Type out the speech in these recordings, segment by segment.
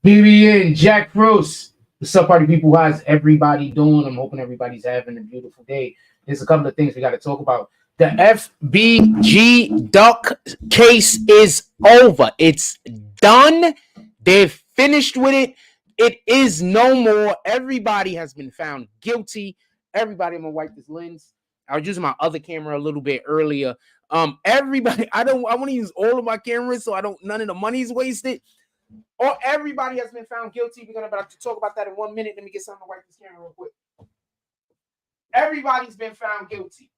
BBN, Jack Frost. What's up, party people? How's everybody doing? I'm hoping everybody's having a beautiful day. There's a couple of things we got to talk about. The FBG Duck case is over. It's done. They've finished with it. It is no more. Everybody has been found guilty. Everybody, I'm gonna wipe this lens. I was using my other camera a little bit earlier. Everybody, I want to use all of my cameras so none of the money's wasted. Or everybody has been found guilty. We're gonna talk about that in 1 minute. Let me get something to wipe this camera real quick. Everybody's been found guilty.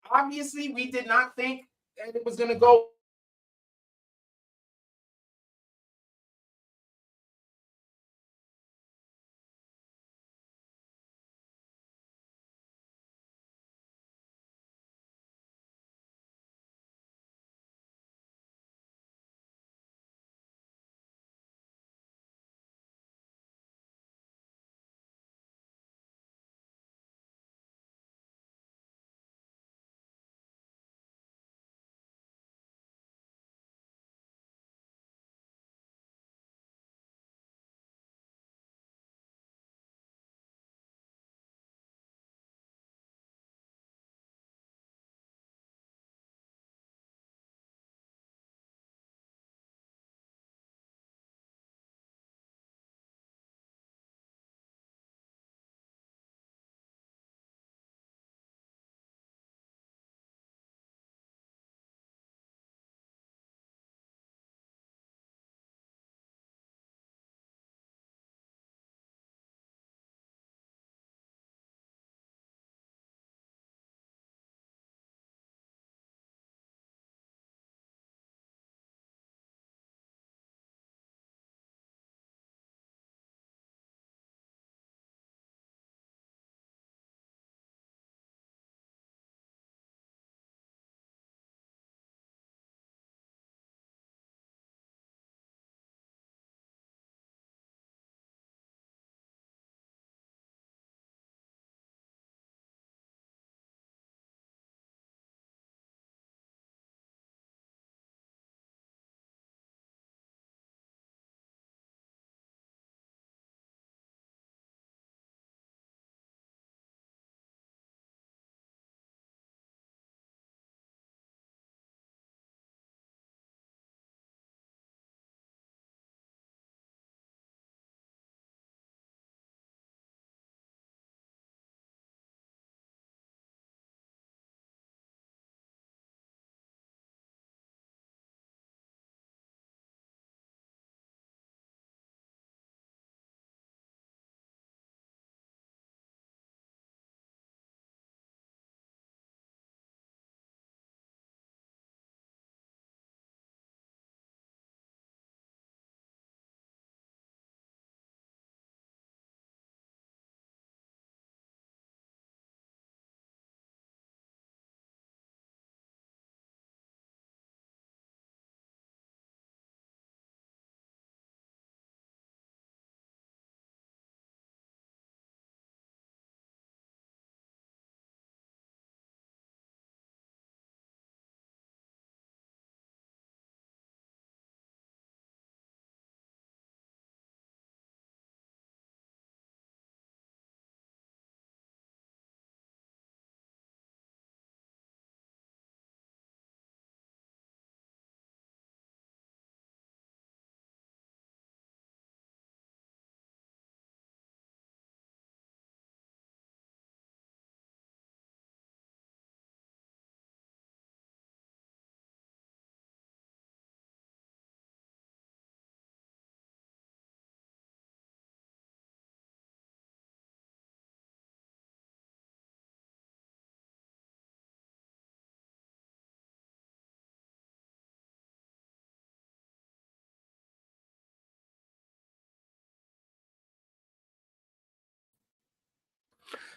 Obviously, we did not think that it was gonna go.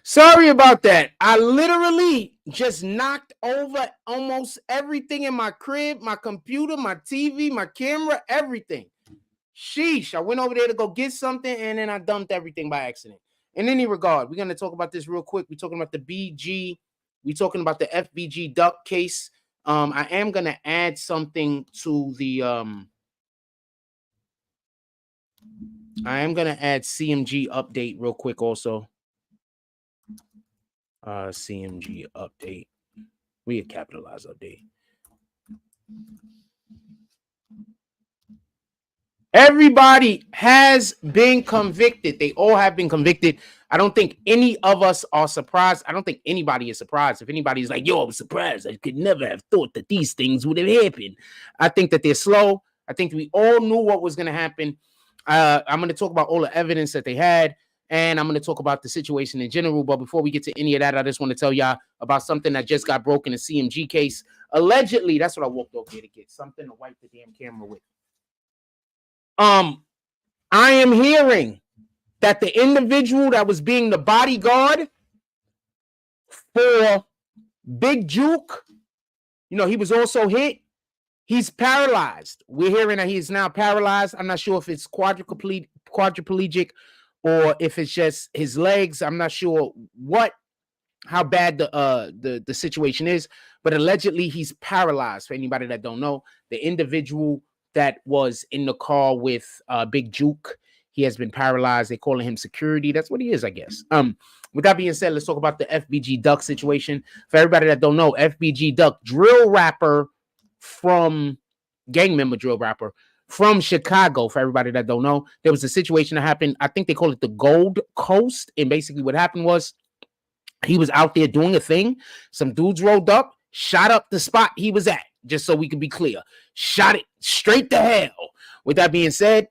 Sorry about that. I literally just knocked over almost everything in my crib, my computer, my TV, my camera, everything. Sheesh. I went over there to go get something and then I dumped everything by accident. In any regard, we're going to talk about this real quick. We're talking about the BG. We're talking about the FBG Duck case. I am going to add something to the I am gonna add CMG update real quick also. CMG update. We a capitalized update. Everybody has been convicted. They all have been convicted. I don't think any of us are surprised. I don't think anybody is surprised. If anybody's like, yo, I was surprised. I could never have thought that these things would have happened. I think that they're slow. I think we all knew what was going to happen. I'm going to talk about all the evidence that they had, and I'm going to talk about the situation in general. But before we get to any of that, I just want to tell y'all about something that just got broken in the CMG case. Allegedly, that's what I walked over here to get, something to wipe the damn camera with. I am hearing that the individual that was being the bodyguard for Big Juke, you know, he was also hit. He's paralyzed. We're hearing that he's now paralyzed. I'm not sure if it's quadriplegic or if it's just his legs. I'm not sure how bad the situation is, but allegedly he's paralyzed. For anybody that don't know, the individual that was in the car with Big Juke, he has been paralyzed. They're calling him security. That's what he is, I guess. With that being said, let's talk about the FBG Duck situation. For everybody that don't know, FBG Duck, gang member drill rapper from Chicago. For everybody that don't know, there was a situation that happened. I think they call it the Gold Coast. And basically what happened was he was out there doing a thing. Some dudes rolled up, shot up the spot he was at. Just so we can be clear, shot it straight to hell. With that being said,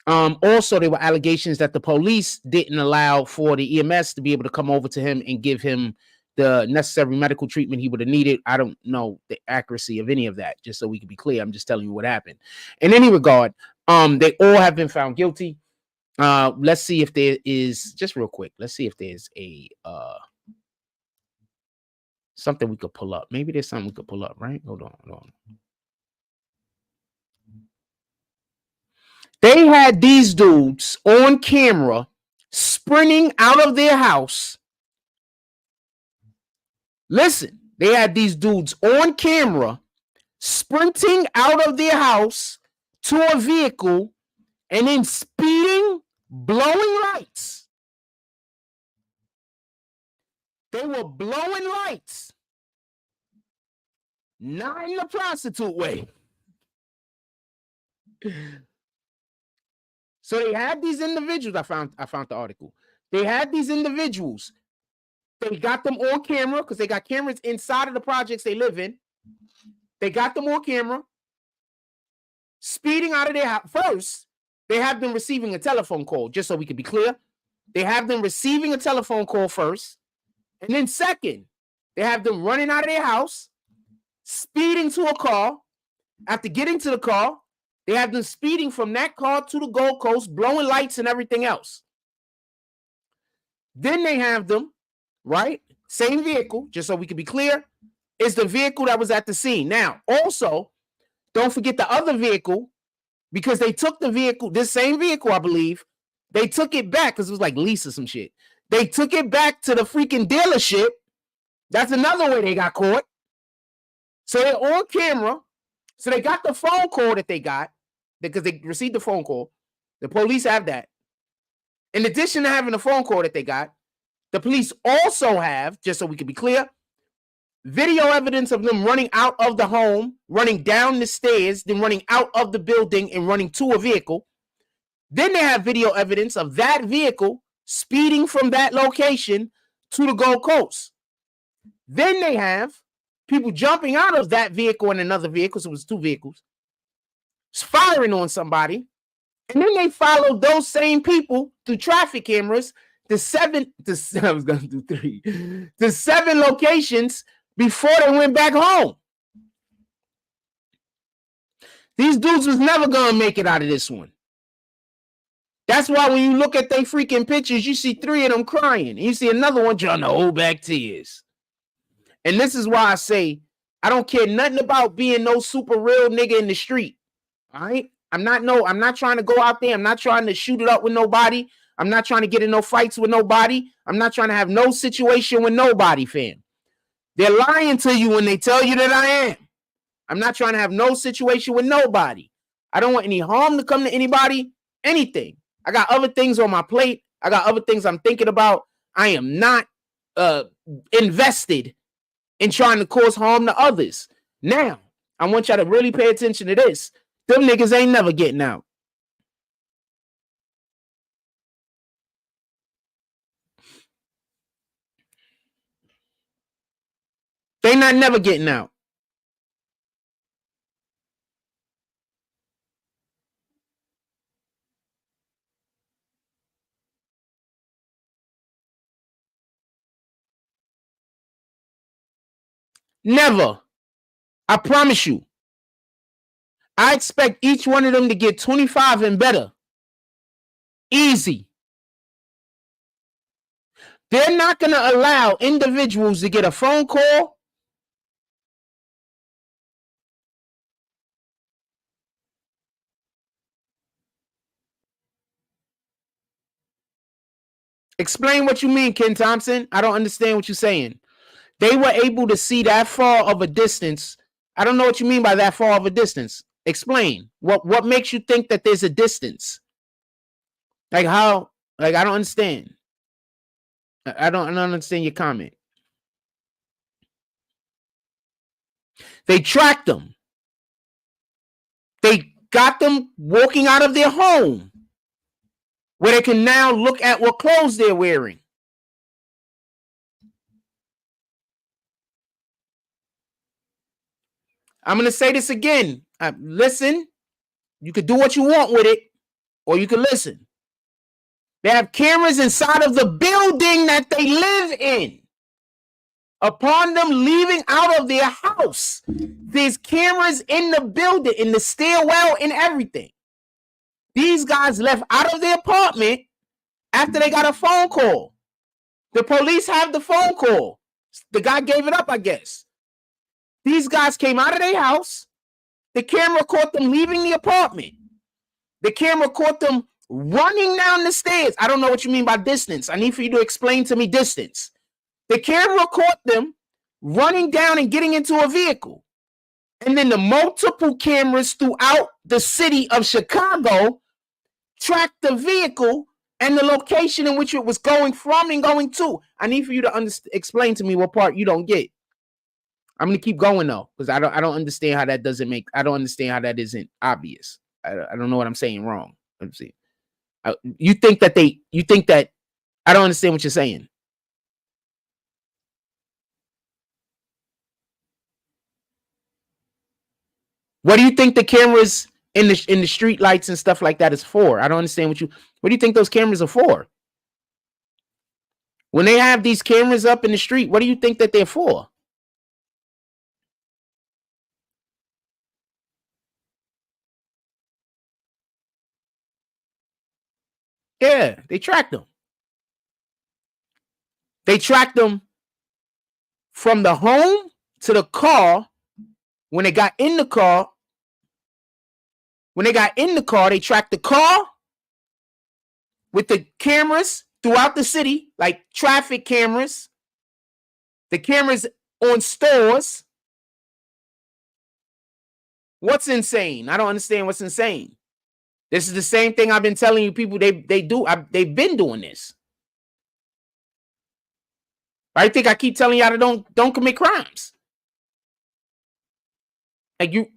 also there were allegations that the police didn't allow for the EMS to be able to come over to him and give him the necessary medical treatment he would have needed. I don't know the accuracy of any of that, just so we can be clear. I'm just telling you what happened. In any regard, they all have been found guilty. Let's see if there is, just real quick, let's see if there's a something we could pull up. Maybe there's something we could pull up, right? Hold on. They had these dudes on camera sprinting out of their house. Listen, they had these dudes on camera sprinting out of their house to a vehicle and then speeding, blowing lights. They were blowing lights, not in a prostitute way. So they had these individuals. I found the article. They had these individuals. They got them on camera because they got cameras inside of the projects they live in. They got them on camera, speeding out of their house. First, they have them receiving a telephone call, just so we can be clear. They have them receiving a telephone call first. And then second, they have them running out of their house, speeding to a car. After getting to the car, they have them speeding from that car to the Gold Coast, blowing lights and everything else. Then they have them, right? Same vehicle, just so we can be clear, is the vehicle that was at the scene. Now, also, don't forget the other vehicle, because they took the vehicle, this same vehicle, I believe, they took it back because it was like lease or some shit. They took it back to the freaking dealership. That's another way they got caught. So they're on camera. So they got the phone call that they got because they received the phone call. The police have that. In addition to having the phone call that they got, the police also have, just so we can be clear, video evidence of them running out of the home, running down the stairs, then running out of the building and running to a vehicle. Then they have video evidence of that vehicle speeding from that location to the Gold Coast. Then they have people jumping out of that vehicle and another vehicle, so it was two vehicles, firing on somebody. And then they followed those same people through traffic cameras to seven locations before they went back home. These dudes was never going to make it out of this one. That's why when you look at their freaking pictures, you see 3 of them crying. And you see another one trying to hold back tears. And this is why I say, I don't care nothing about being no super real nigga in the street. All right? I'm not trying to go out there. I'm not trying to shoot it up with nobody. I'm not trying to get in no fights with nobody. I'm not trying to have no situation with nobody, fam. They're lying to you when they tell you that I am. I'm not trying to have no situation with nobody. I don't want any harm to come to anybody. anything. I got other things on my plate. I got other things I'm thinking about. I am not invested in trying to cause harm to others. Now, I want y'all to really pay attention to this. Them niggas ain't never getting out. They not never getting out. Never. I promise you. I expect each one of them to get 25 and better. Easy. They're not going to allow individuals to get a phone call. Explain what you mean, Ken Thompson. I don't understand what you're saying. They were able to see that far of a distance. I don't know what you mean by that far of a distance. Explain. What makes you think that there's a distance? Like how? Like I don't understand. I don't understand your comment. They tracked them. They got them walking out of their home where they can now look at what clothes they're wearing. I'm going to say this again. Listen, you could do what you want with it, or you can listen. They have cameras inside of the building that they live in. Upon them leaving out of their house, there's cameras in the building, in the stairwell, and everything. These guys left out of their apartment after they got a phone call. The police have the phone call. The guy gave it up, I guess. These guys came out of their house. The camera caught them leaving the apartment. The camera caught them running down the stairs. I don't know what you mean by distance. I need for you to explain to me distance. The camera caught them running down and getting into a vehicle. And then the multiple cameras throughout the city of Chicago tracked the vehicle and the location in which it was going from and going to. I need for you to explain to me what part you don't get. I'm going to keep going though, because I don't understand how that doesn't make. I don't understand how that isn't obvious. I don't know what I'm saying wrong. Let me see. You think that I don't understand what you're saying. What do you think the cameras in the street lights and stuff like that is for? I don't understand what do you think those cameras are for? When they have these cameras up in the street, what do you think that they're for? Yeah, they tracked them. They tracked them from the home to the car. When they got in the car, they tracked the car with the cameras throughout the city, like traffic cameras, the cameras on stores. What's insane? I don't understand what's insane. This is the same thing I've been telling you people they've been doing this. I think I keep telling y'all to don't commit crimes. Like you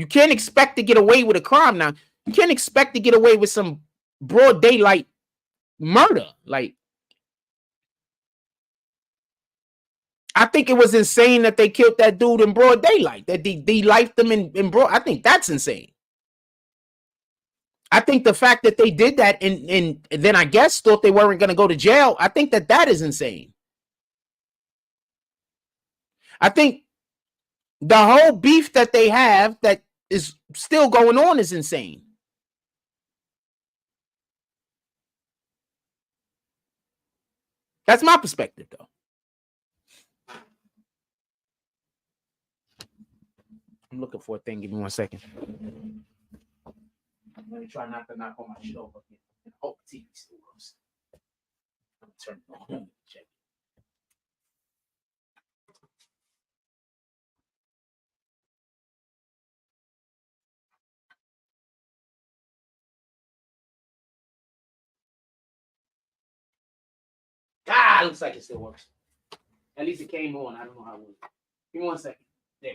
can't expect to get away with a crime now. You can't expect to get away with some broad daylight murder. Like, I think it was insane that they killed that dude in broad daylight. That they lifed them in broad. I think that's insane. I think the fact that they did that and then I guess thought they weren't going to go to jail. I think that is insane. I think the whole beef that they have that is still going on is insane. That's my perspective, though. I'm looking for a thing. Give me 1 second. Let me try not to knock on my shit over again. I hope the TV still goes. I'm turning it on. Check. it looks like it still works. At least it came on. I don't know how it works. Give me 1 second. There.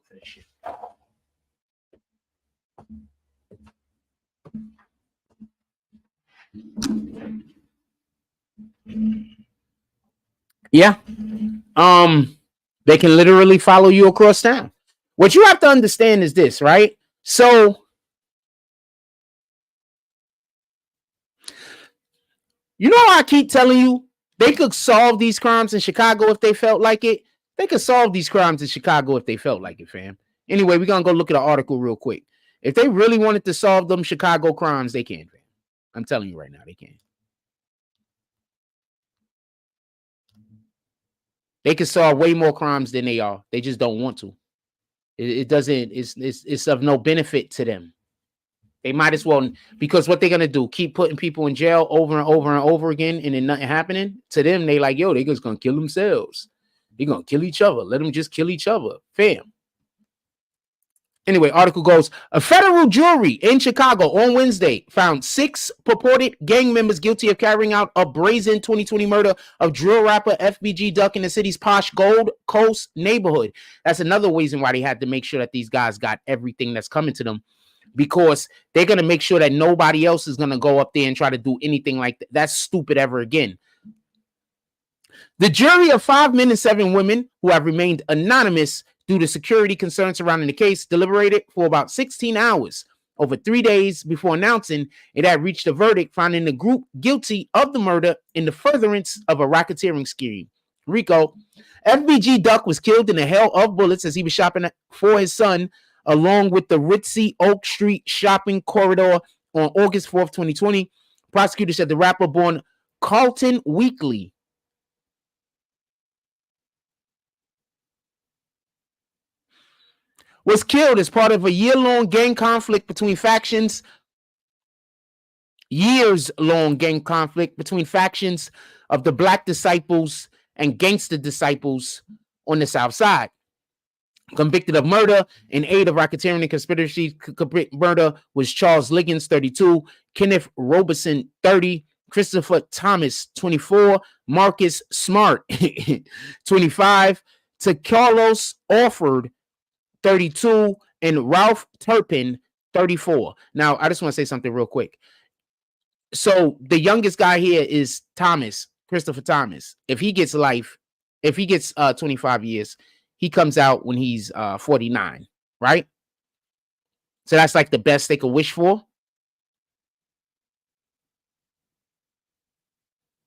For this shit. Yeah. They can literally follow you across town. What you have to understand is this, right? So you know how I keep telling you they could solve these crimes in Chicago if they felt like it? They could solve these crimes in Chicago if they felt like it, fam. Anyway, we're going to go look at an article real quick. If they really wanted to solve them Chicago crimes, they can, fam. I'm telling you right now, they can. They can solve way more crimes than they are. They just don't want to. It doesn't, it's of no benefit to them. They might as well, because what they're going to do, keep putting people in jail over and over and over again, and then nothing happening to them. They like, yo, they just going to kill themselves. They're going to kill each other. Let them just kill each other. Fam. Anyway, article goes, a federal jury in Chicago on Wednesday found 6 purported gang members guilty of carrying out a brazen 2020 murder of drill rapper FBG Duck in the city's posh Gold Coast neighborhood. That's another reason why they had to make sure that these guys got everything that's coming to them, because they're going to make sure that nobody else is going to go up there and try to do anything like that. That's stupid ever again. The jury of 5 men and 7 women who have remained anonymous due to security concerns surrounding the case deliberated for about 16 hours over 3 days before announcing it had reached a verdict, finding the group guilty of the murder in the furtherance of a racketeering scheme. RICO. FBG Duck was killed in a hail of bullets as he was shopping for his son along with the ritzy Oak Street shopping corridor on August 4th, 2020. Prosecutors said the rapper, born Carlton Weekly, was killed as part of a years-long gang conflict between factions of the Black Disciples and Gangster Disciples on the South Side. Convicted of murder in aid of racketeering and conspiracy murder was Charles Liggins, 32, Kenneth Robeson, 30, Christopher Thomas, 24, Marcus Smart, 25, to Carlos Orford, 32, and Ralph Turpin, 34. Now, I just want to say something real quick. So the youngest guy here is Thomas, Christopher Thomas. If he gets 25 years, he comes out when he's 49, right? So that's like the best they could wish for.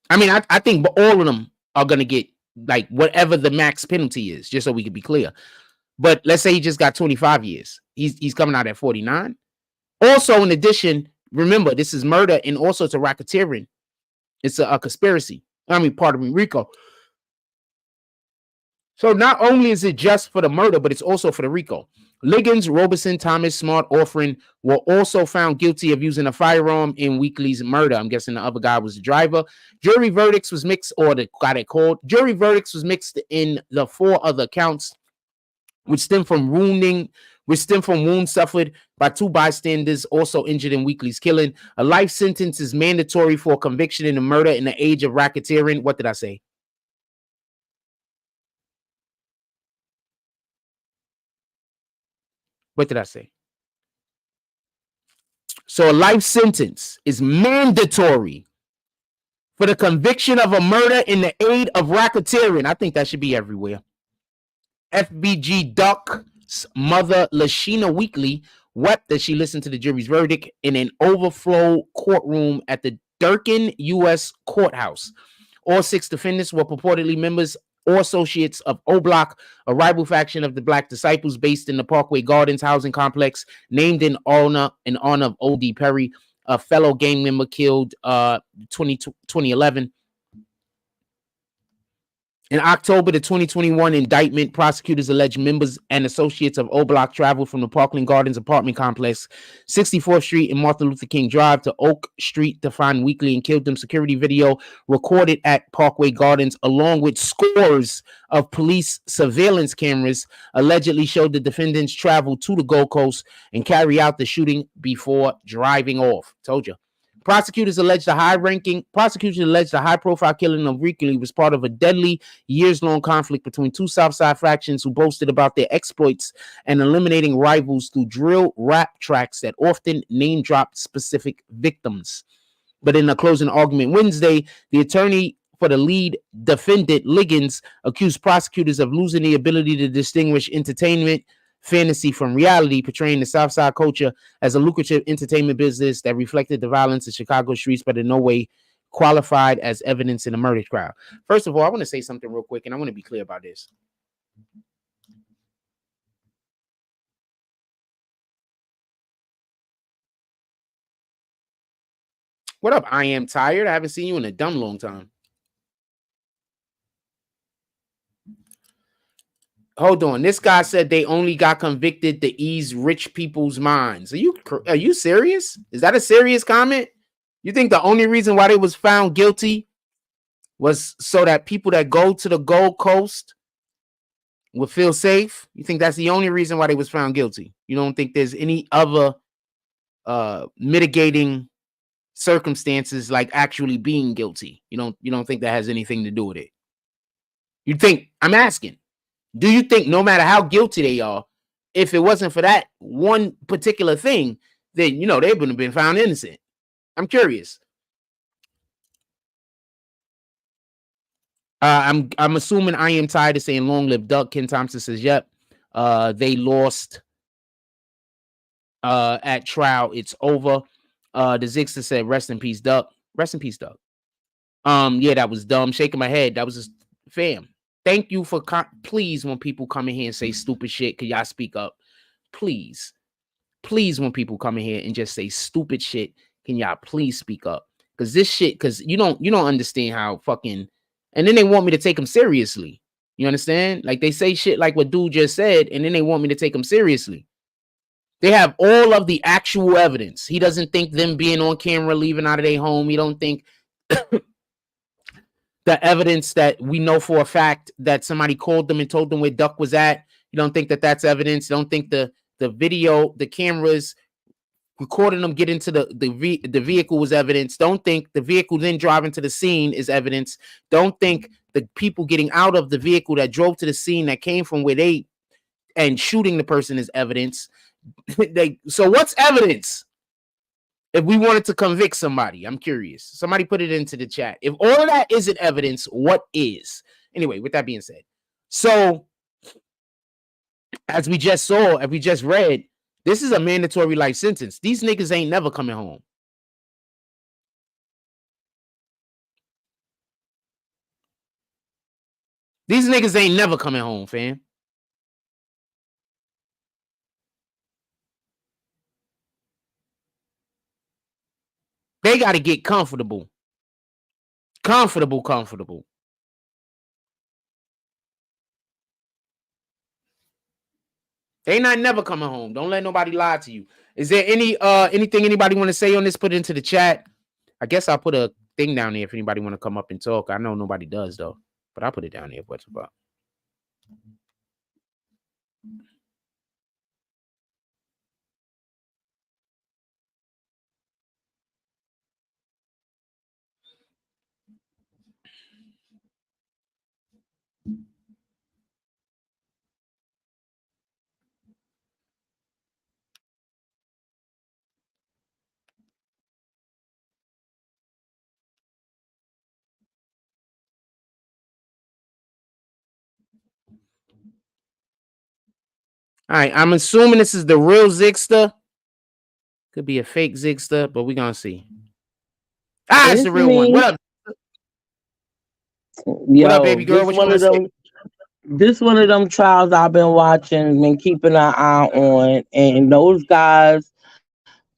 I mean, I think all of them are going to get like whatever the max penalty is, just so we can be clear. But let's say he just got 25 years. He's coming out at 49. Also, in addition, remember, this is murder and also it's a racketeering. It's a conspiracy. Pardon me, RICO. So not only is it just for the murder, but it's also for the RICO. Liggins, Robeson, Thomas, Smart, Orford were also found guilty of using a firearm in Weekly's murder. I'm guessing the other guy was the driver. Jury verdicts was mixed, or the guy that called. Jury verdicts was mixed in the 4 other counts, which stem from wounds suffered by 2 bystanders also injured in Weekly's killing. A life sentence is mandatory for conviction in the murder in the age of racketeering. What did I say? What did I say? So a life sentence is mandatory for the conviction of a murder in the aid of racketeering. I think that should be everywhere. FBG Duck's mother, Lashina Weekly, wept as she listened to the jury's verdict in an overflow courtroom at the Durkin U.S. Courthouse. All 6 defendants were purportedly members or associates of O-Block, a rival faction of the Black Disciples based in the Parkway Gardens housing complex, named in honor of O.D. Perry, a fellow gang member killed 2011. In October, the 2021 indictment, prosecutors alleged members and associates of O-Block traveled from the Parkland Gardens apartment complex, 64th Street and Martin Luther King Drive, to Oak Street to find Weekly and killed them. Security video recorded at Parkway Gardens, along with scores of police surveillance cameras, allegedly showed the defendants travel to the Gold Coast and carry out the shooting before driving off. Told you. Prosecutors alleged the high-profile killing of Ricky was part of a deadly, years-long conflict between two Southside factions who boasted about their exploits and eliminating rivals through drill rap tracks that often name-dropped specific victims. But in a closing argument Wednesday, the attorney for the lead defendant, Liggins, accused prosecutors of losing the ability to distinguish entertainment fantasy from reality, portraying the Southside culture as a lucrative entertainment business that reflected the violence in Chicago streets, but in no way qualified as evidence in a murder trial. First of all, I want to say something real quick, and I want to be clear about this. What up? I am tired. I haven't seen you in a dumb long time. Hold on. This guy said they only got convicted to ease rich people's minds. Are you serious? Is that a serious comment? You think the only reason why they was found guilty was so that people that go to the Gold Coast would feel safe? You think that's the only reason why they was found guilty? You don't think there's any other mitigating circumstances like actually being guilty? You don't think that has anything to do with it? You think, I'm asking, do you think no matter how guilty they are, if it wasn't for that one particular thing, then, they would have been found innocent? I'm curious. I'm assuming I am tired of saying long live Duck. Ken Thompson says, yep. They lost at trial. It's over. The Zixter said, rest in peace, Duck. Rest in peace, Duck. Yeah, that was dumb. Shaking my head. That was just fam. Thank you for please, when people come in here and say stupid shit, can y'all speak up? Please, when people come in here and just say stupid shit, can y'all please speak up? Because this shit, because you don't understand how fucking, and then they want me to take them seriously. You understand? Like they say shit like what dude just said, and then they want me to take them seriously. They have all of the actual evidence. He doesn't think them being on camera, leaving out of their home. He don't think the evidence that we know for a fact that somebody called them and told them where Duck was at. You don't think that that's evidence. You don't think the video, the cameras recording them get into the vehicle was evidence. Don't think the vehicle then driving to the scene is evidence. Don't think the people getting out of the vehicle that drove to the scene that came from where they and shooting the person is evidence. So what's evidence? If we wanted to convict somebody, I'm curious. Somebody put it into the chat. If all of that isn't evidence, what is? Anyway, with that being said, so as we just read, this is a mandatory life sentence. These niggas ain't never coming home. These niggas ain't never coming home, fam. They got to get comfortable. Comfortable. They not never coming home. Don't let nobody lie to you. Is there anything anybody want to say on this? Put it into the chat. I guess I'll put a thing down there if anybody want to come up and talk. I know nobody does though, but I'll put it down there. What's about? All right, I'm assuming this is the real Zixter. Could be a fake Zixter, but we're gonna see. It's the real one. What up? What up, baby girl? What you want to say? This one of them trials I've been watching, been keeping an eye on, and those guys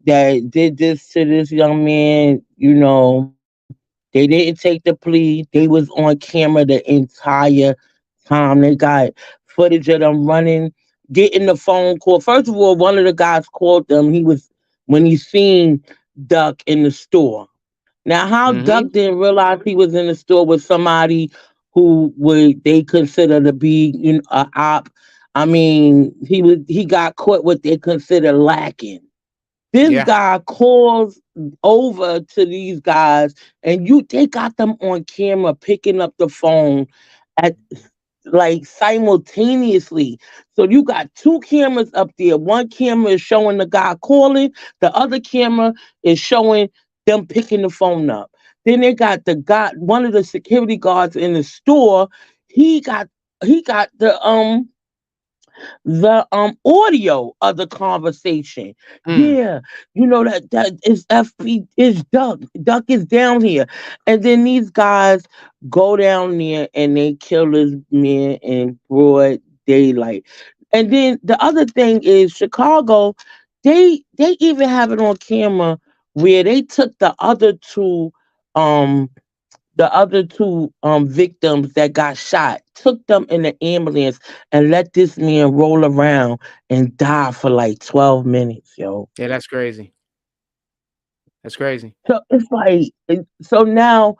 that did this to this young man, they didn't take the plea. They was on camera the entire time. They got footage of them running, getting the phone call. First of all, one of the guys called them. When he seen Duck in the store. Now, how Duck didn't realize he was in the store with somebody who they consider to be an op. I mean, he got caught what they consider lacking. This guy calls over to these guys, and they got them on camera picking up the phone at like simultaneously. So you got two cameras up there. One camera is showing the guy calling, the other camera is showing them picking the phone up. Then they got one of the security guards in the store. He got the audio of the conversation. Yeah, that is FB is Duck. Duck is down here. And then these guys go down there and they kill this man in broad daylight. And then the other thing is Chicago, they even have it on camera where they took um the other two victims that got shot, took them in the ambulance and let this man roll around and die for like 12 minutes, yo. Yeah, that's crazy. That's crazy. So it's like, so now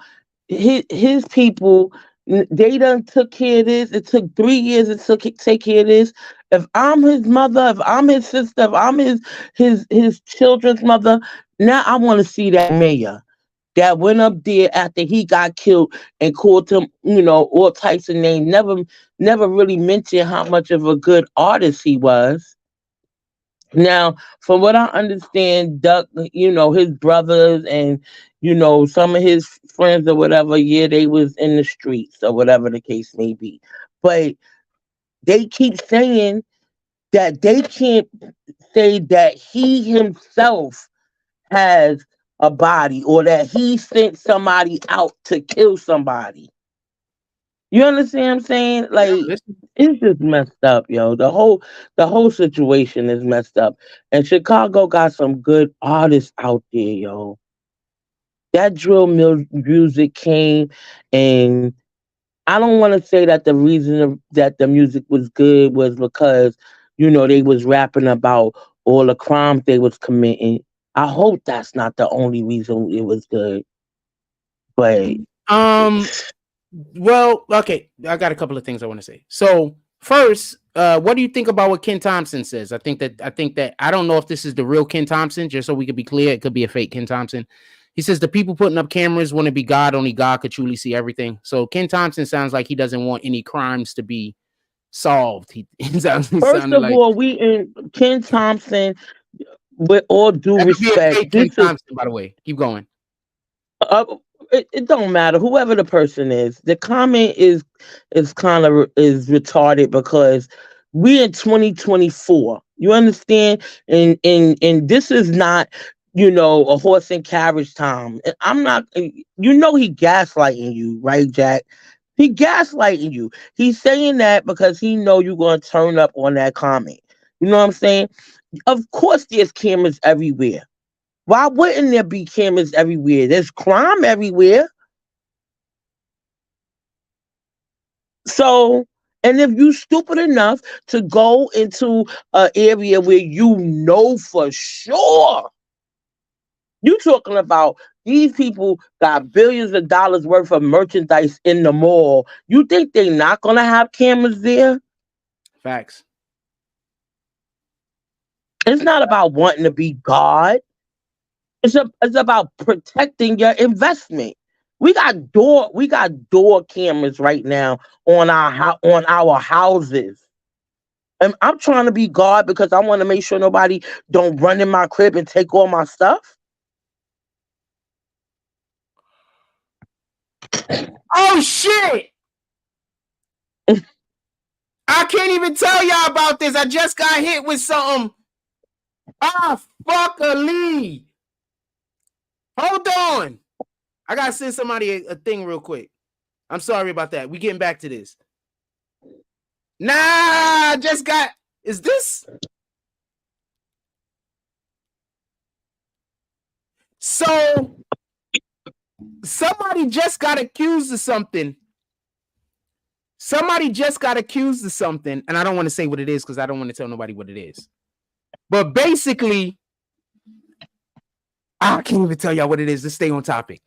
his people, they done took care of this. It took 3 years to take care of this. If I'm his mother, if I'm his sister, if I'm his children's mother, now I want to see that mayor that went up there after he got killed and called him, all types of names. Never really mentioned how much of a good artist he was. Now, from what I understand, Duck, his brothers and, some of his friends or whatever, yeah, they was in the streets or whatever the case may be. But they keep saying that they can't say that he himself has a body or that he sent somebody out to kill somebody. You understand what I'm saying? Like, it's just messed up, yo. The whole situation is messed up. And Chicago got some good artists out there, yo. That drill music came, and I don't want to say that the reason that the music was good was because, they was rapping about all the crimes they was committing. I hope that's not the only reason it was good. But well, okay, I got a couple of things I want to say. So first, what do you think about what Ken Thompson says? I think that I don't know if this is the real Ken Thompson, just so we could be clear, it could be a fake Ken Thompson. He says the people putting up cameras want to be God, only God could truly see everything. So Ken Thompson sounds like he doesn't want any crimes to be solved. First of all, we in Ken Thompson, with all due respect, Ken Thompson, by the way. Keep going. It don't matter whoever the person is. The comment is kind of retarded because we in 2024. You understand? And this is not a horse and carriage time. I'm not. He gaslighting you, right, Jack? He gaslighting you. He's saying that because he know you're gonna turn up on that comment. You know what I'm saying? Of course, there's cameras everywhere. Why wouldn't there be cameras everywhere? There's crime everywhere. So, and if you stupid enough to go into an area where you know for sure, you talking about these people got billions of dollars worth of merchandise in the mall. You think they're not going to have cameras there? Facts. It's not about wanting to be God. It's about protecting your investment. We got door cameras right now on our houses. And I'm trying to be God because I want to make sure nobody don't run in my crib and take all my stuff. Oh shit! I can't even tell y'all about this. I just got hit with something. Fuck a Lee. Hold on. I gotta send somebody a thing real quick. I'm sorry about that. We getting back to this. Nah, just got. Is this? So somebody just got accused of something. Somebody just got accused of something, and I don't want to say what it is because I don't want to tell nobody what it is. But basically, I can't even tell y'all what it is. Let's stay on topic.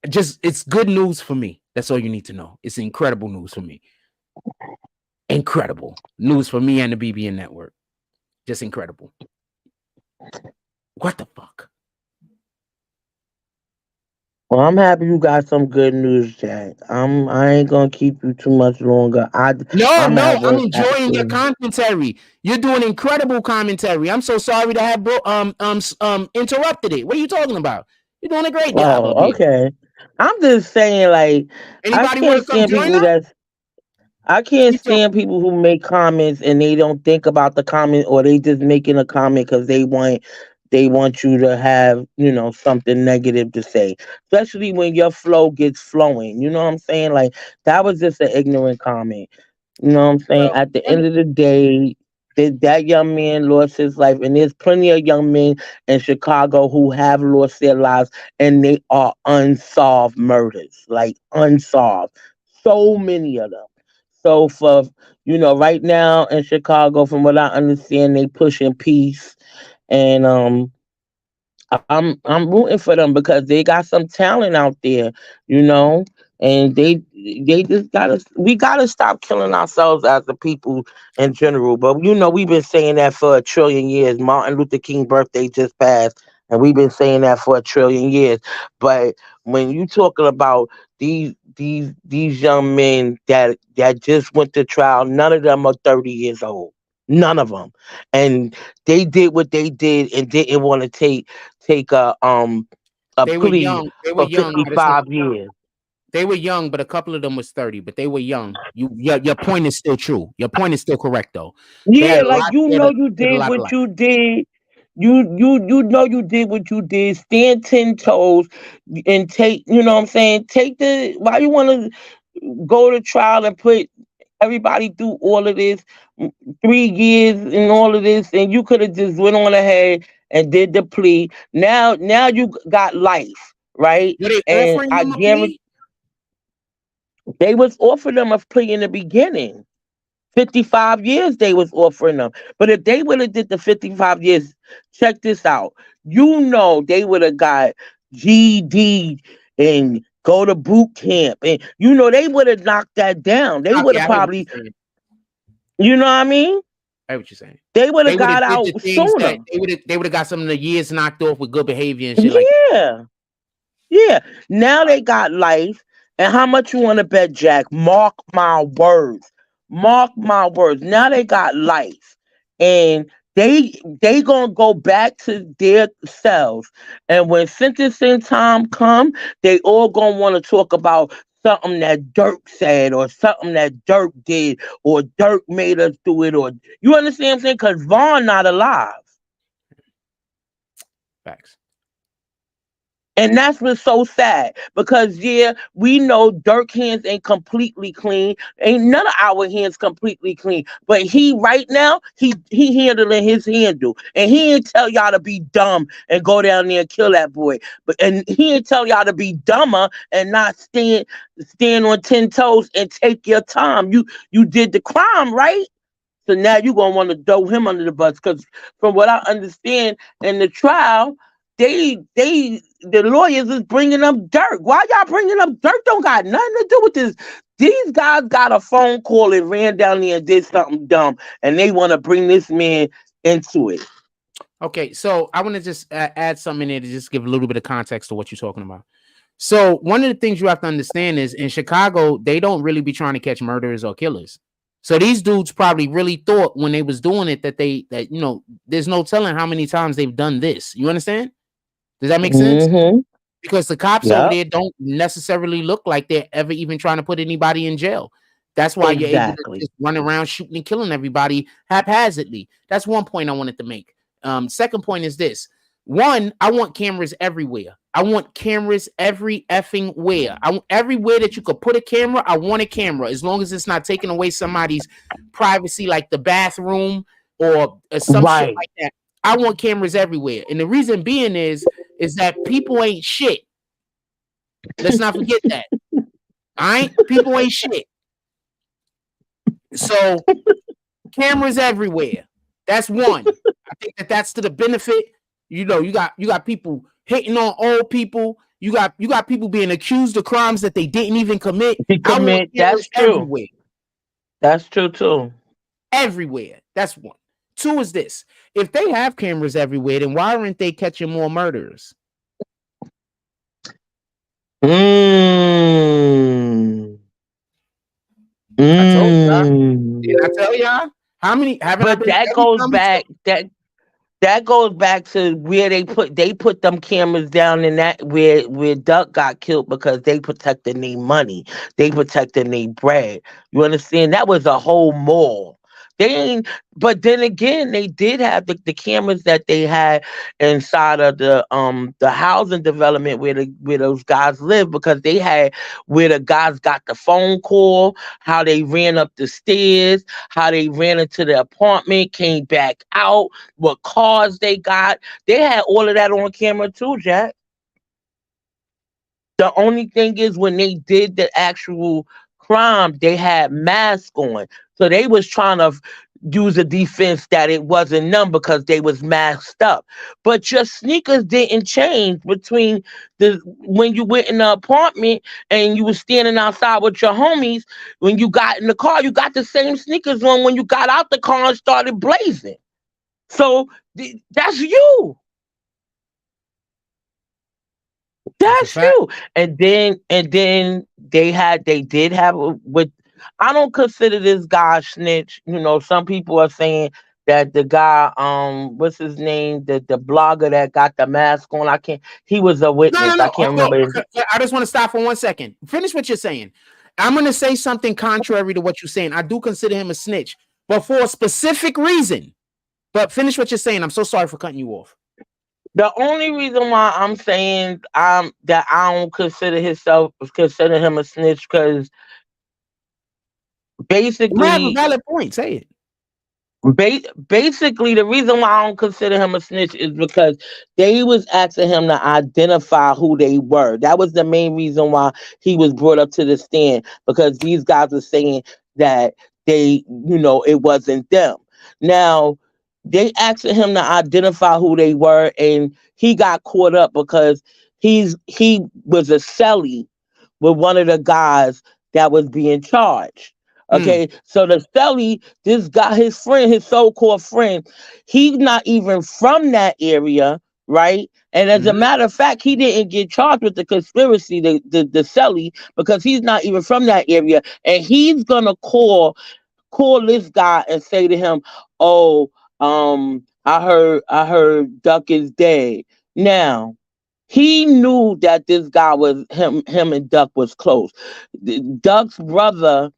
It's good news for me. That's all you need to know. It's incredible news for me. Incredible news for me and the BBN network. Just incredible. What the fuck? Well, I'm happy you got some good news, Jack. I ain't gonna keep you too much longer. No, I'm I'm at work enjoying your actually. commentary. You're doing incredible commentary. I'm so sorry to have interrupted it. What are you talking about? You're doing a great job up Oh, here. okay. I'm just saying, like, I Anybody want can't to come stand join people us? that's I can't You tell- stand people who make comments and they don't think about the comment, or they just making a comment because they want you to have, something negative to say. Especially when your flow gets flowing. You know what I'm saying? Like, that was just an ignorant comment. You know what I'm saying? Well, At the end of the day, that young man lost his life, and there's plenty of young men in Chicago who have lost their lives, and they are unsolved murders, like unsolved. So many of them. So for right now in Chicago, from what I understand, they pushing peace, and I'm rooting for them because they got some talent out there, you know, and they just we gotta stop killing ourselves as a people in general. But we've been saying that for a trillion years. Martin Luther King birthday just passed, and we've been saying that for a trillion years. But when you talking about these young men that just went to trial, none of them are 30 years old. None of them, and they did what they did and didn't want to take a they were plea young. They were for young. But it's 55 years. They were young, but a couple of them was 30, but they were young. Your point is still true. Your point is still correct though. They had Yeah, a like lot you did a did lot of what life. you did. You did what you did. Stand 10 toes and take. You know what I'm saying? Take the. Why you want to go to trial and put everybody through all of this, 3 years and all of this, and you could have just went on ahead and did the plea. Now you got life, right? Were they And offering I them a guarantee plea? they was offering them a plea in the beginning. 55 years they was offering them. But if they would have did the 55 years, check this out. They would have got GD and go to boot camp. And they would have knocked that down. They would Okay, have I heard what you're probably, saying. you know what I mean? I heard what you're saying. They would have They would have got did out the things that sooner. they would have got some of the years knocked off with good behavior and shit like that. Yeah. Yeah. Now they got life. And how much you want to bet, Jack? Mark my words. Mark my words. Now they got life. And they gonna go back to their cells. And when sentencing time come, they all gonna want to talk about something that Dirk said, or something that Dirk did, or Dirk made us do it, or you understand what I'm saying? Because Vaughn not alive. Facts. And that's what's so sad because we know Dirk hands ain't completely clean. Ain't none of our hands completely clean. But he right now, he handling his handle. And he ain't tell y'all to be dumb and go down there and kill that boy. And he ain't tell y'all to be dumber and not stand on 10 toes and take your time. You did the crime, right? So now you're gonna want to throw him under the bus because from what I understand in the trial, the lawyers is bringing up Dirk. Why y'all bringing up Dirk? Don't got nothing to do with this. These guys got a phone call and ran down there and did something dumb, and they want to bring this man into it. Okay, so I want to just add something in there to just give a little bit of context to what you're talking about. So one of the things you have to understand is in Chicago, they don't really be trying to catch murderers or killers. So these dudes probably really thought when they was doing it that there's no telling how many times they've done this. You understand? Does that make sense? Mm-hmm. Because the cops over Yep. there don't necessarily look like they're ever even trying to put anybody in jail. That's why you're able to Exactly. just run around shooting and killing everybody haphazardly. That's one point I wanted to make. Second point is this. One, I want cameras everywhere. I want cameras every effing where. Everywhere that you could put a camera, I want a camera as long as it's not taking away somebody's privacy, like the bathroom or some shit Right. like that. I want cameras everywhere. And the reason being is that people ain't shit. Let's not forget that. All right? People ain't shit. So cameras everywhere. That's one. I think that's to the benefit. You got people hitting on old people. You got people being accused of crimes that they didn't even commit. He I want commit. cameras That's true. everywhere. That's true too. Everywhere. That's one. Two is this: if they have cameras everywhere, then why aren't they catching more murderers? I told y'all. Did I tell y'all? How many? But that goes back. That goes back to where they put them cameras down in that where Duck got killed because they protected their money, they protected their bread. You understand? That was a whole mall. They ain't. But then again, they did have the cameras that they had inside of the housing development where those guys live, because they had where the guys got the phone call, how they ran up the stairs, how they ran into the apartment, came back out, what cars they got. They had all of that on camera too, Jack. The only thing is, when they did the actual crime, they had masks on. So they was trying to use a defense that it wasn't them because they was masked up. But your sneakers didn't change between when you went in the apartment and you was standing outside with your homies. When you got in the car, you got the same sneakers on when you got out the car and started blazing. So that's you. That's you. And then they did have with. I don't consider this guy a snitch. You know, some people are saying that the guy, what's his name, the blogger that got the mask on. He was a witness. No. I can't remember. I just want to stop for 1 second. Finish what you're saying. I'm going to say something contrary to what you're saying. I do consider him a snitch, but for a specific reason. But finish what you're saying. I'm so sorry for cutting you off. The only reason why I'm saying that I don't consider him a snitch, because basically, you have a valid point. Say it. Basically, the reason why I don't consider him a snitch is because they was asking him to identify who they were. That was the main reason why he was brought up to the stand, because these guys were saying that it wasn't them. Now, they asked him to identify who they were, and he got caught up because he was a celly with one of the guys that was being charged. Okay, so the celly, this guy, his friend, his so-called friend, he's not even from that area, right? And as a matter of fact, he didn't get charged with the conspiracy, the celly, because he's not even from that area, and he's gonna call this guy and say to him, "Oh, I heard Duck is dead." Now, he knew that this guy was him and Duck was close. Duck's brother,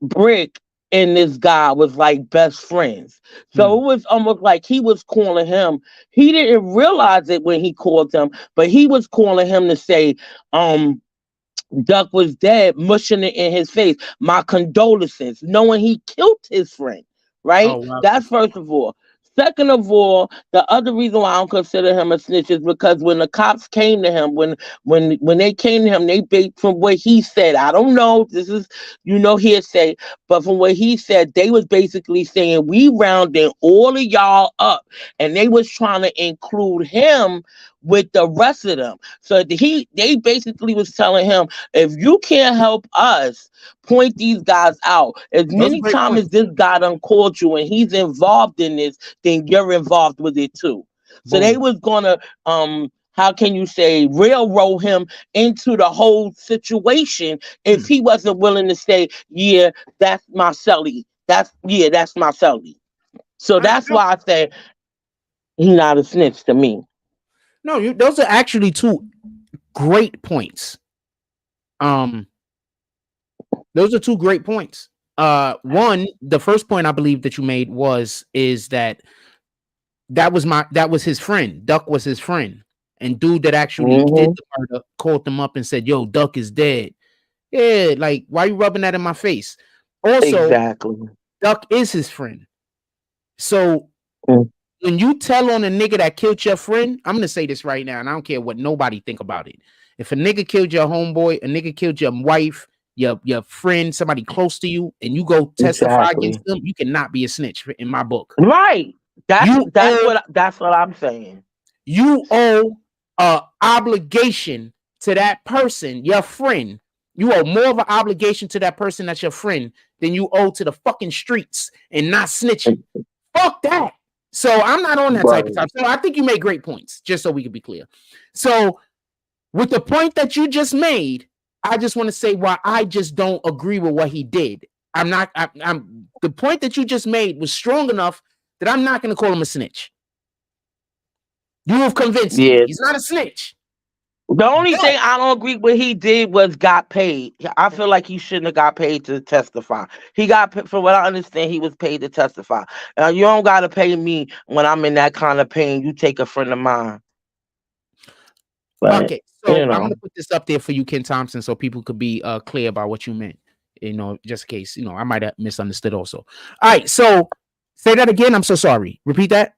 Brick, and this guy was like best friends. So it was almost like he was calling him. He didn't realize it when he called him, but he was calling him to say, Duck was dead, mushing it in his face. My condolences, knowing he killed his friend, right? Oh, wow. That's first of all. Second of all, the other reason why I don't consider him a snitch is because when the cops came to him, when they came to him, they based from what he said. I don't know. This is hearsay, but from what he said, they was basically saying we rounding all of y'all up, and they was trying to include him with the rest of them. So they basically was telling him, if you can't help us, point these guys out. As many times as this guy done called you and he's involved in this, then you're involved with it too. So they was gonna how can you say, railroad him into the whole situation if he wasn't willing to say, yeah, that's my celly. That's my celly. So that's why I say he's not a snitch to me. No, those are actually two great points. Those are two great points. One, the first point I believe that you made is that was his friend. Duck was his friend, and dude that actually did the murder called them up and said, "Yo, Duck is dead." Yeah, like, why are you rubbing that in my face? Also, exactly. Duck is his friend. So when you tell on a nigga that killed your friend, I'm gonna say this right now, and I don't care what nobody think about it. If a nigga killed your homeboy, a nigga killed your wife, your friend, somebody close to you, and you go testify against them, you cannot be a snitch in my book. Right. That's what I'm saying. You owe a obligation to that person, your friend. You owe more of an obligation to that person that's your friend than you owe to the fucking streets and not snitching. Fuck that. So I'm not on that type of Right. time. So I think you made great points, just so we can be clear. So with the point that you just made, I just want to say why I just don't agree with what he did. I'm the point that you just made was strong enough that I'm not going to call him a snitch. You have convinced me. Yeah. He's not a snitch. The only But thing I don't agree with he did was got paid. I feel like he shouldn't have got paid to testify. He got, from what I understand, he was paid to testify. You don't got to pay me when I'm in that kind of pain. You take a friend of mine. But, okay, you so I'm know. going to put this up there for you, Ken Thompson, so people could be clear about what you meant. Just in case, I might have misunderstood also. All right, so say that again. I'm so sorry. Repeat that.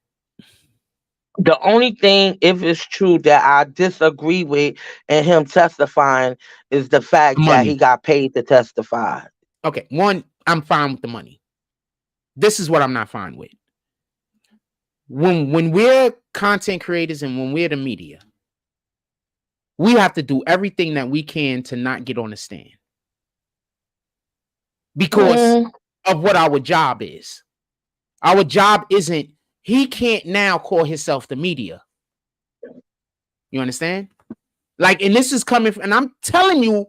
The only thing, if it's true, that I disagree with in him testifying is the fact that he Money. got paid to testify. Okay, one, I'm fine with the money. This is what I'm not fine with. When we're content creators and when we're the media, we have to do everything that we can to not get on the stand because of what our job is. Our job isn't, he can't now call himself the media. You understand? Like, and this is coming, and I'm telling you,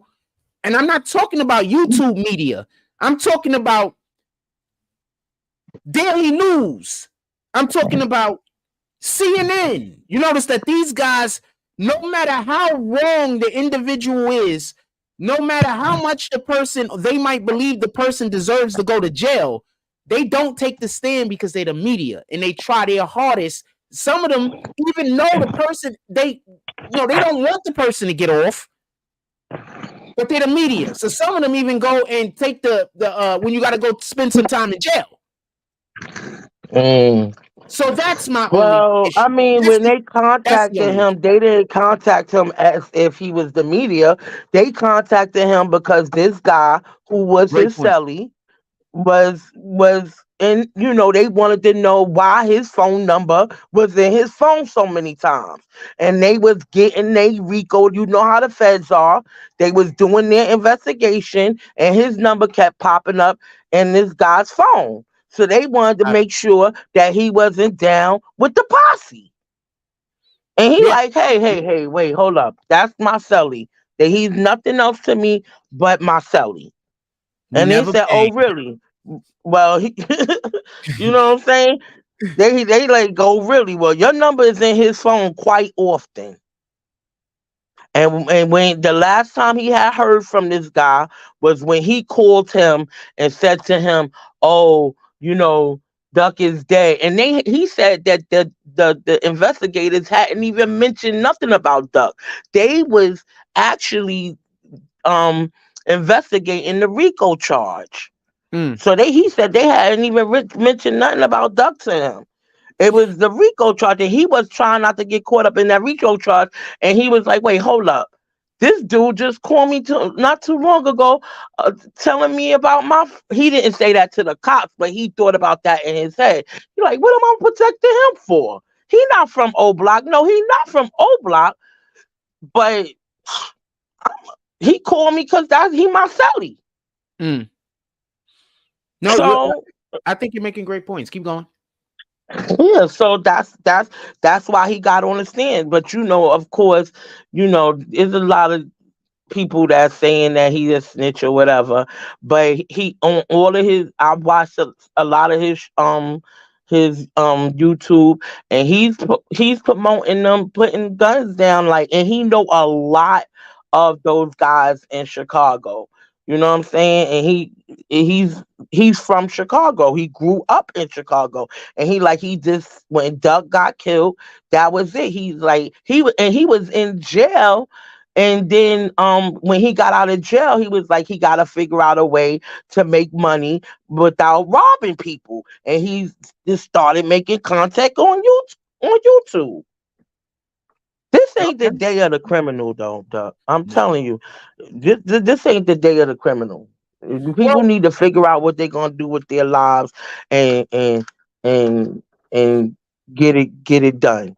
and I'm not talking about YouTube media. I'm talking about Daily News. I'm talking about CNN. You notice that these guys, no matter how wrong the individual is, no matter how much they might believe the person deserves to go to jail, they don't take the stand because they're the media and they try their hardest. Some of them even know the person, they don't want the person to get off, but they're the media. So some of them even go and take the when you got to go spend some time in jail. So that's my only issue. I mean, when they contacted him, they didn't contact him as if he was the media. They contacted him because this guy, who was his celly, was and they wanted to know why his phone number was in his phone so many times, and they was getting they RICO. You know how the feds are. They was doing their investigation, and his number kept popping up in this guy's phone. So they wanted to make sure that he wasn't down with the posse. And he like, hey, wait, hold up. That's my celly. That he's nothing else to me but my celly. And they said, oh, really? Well, you know what I'm saying? They like go, really? Well, your number is in his phone quite often. And when the last time he had heard from this guy was when he called him and said to him, oh, Duck is dead. And he said that the investigators hadn't even mentioned nothing about Duck. They was actually investigating the RICO charge. So he said they hadn't even mentioned nothing about Duck to him. It was the RICO charge, and he was trying not to get caught up in that RICO charge. And he was like, wait, hold up. This dude just called me not too long ago telling me about he didn't say that to the cops, but he thought about that in his head. He's like, what am I protecting him for? He not from O Block. No, he not from O Block. But he called me because he my celly. No, so, I think you're making great points. Keep going. Yeah, so that's why he got on the stand. But of course, there's a lot of people that's saying that he's a snitch or whatever. But he on all of his, I watched a lot of his YouTube, and he's promoting them putting guns down, like, and he know a lot of those guys in Chicago. You know what I'm saying? And he's from Chicago. He grew up in Chicago, and he just, when Doug got killed, that was it. He's like he was in jail, and then when he got out of jail, he was like he got to figure out a way to make money without robbing people, and he just started making content on YouTube. This ain't the day of the criminal, though, Doug. I'm telling you, this ain't the day of the criminal. People need to figure out what they're gonna do with their lives and get it done.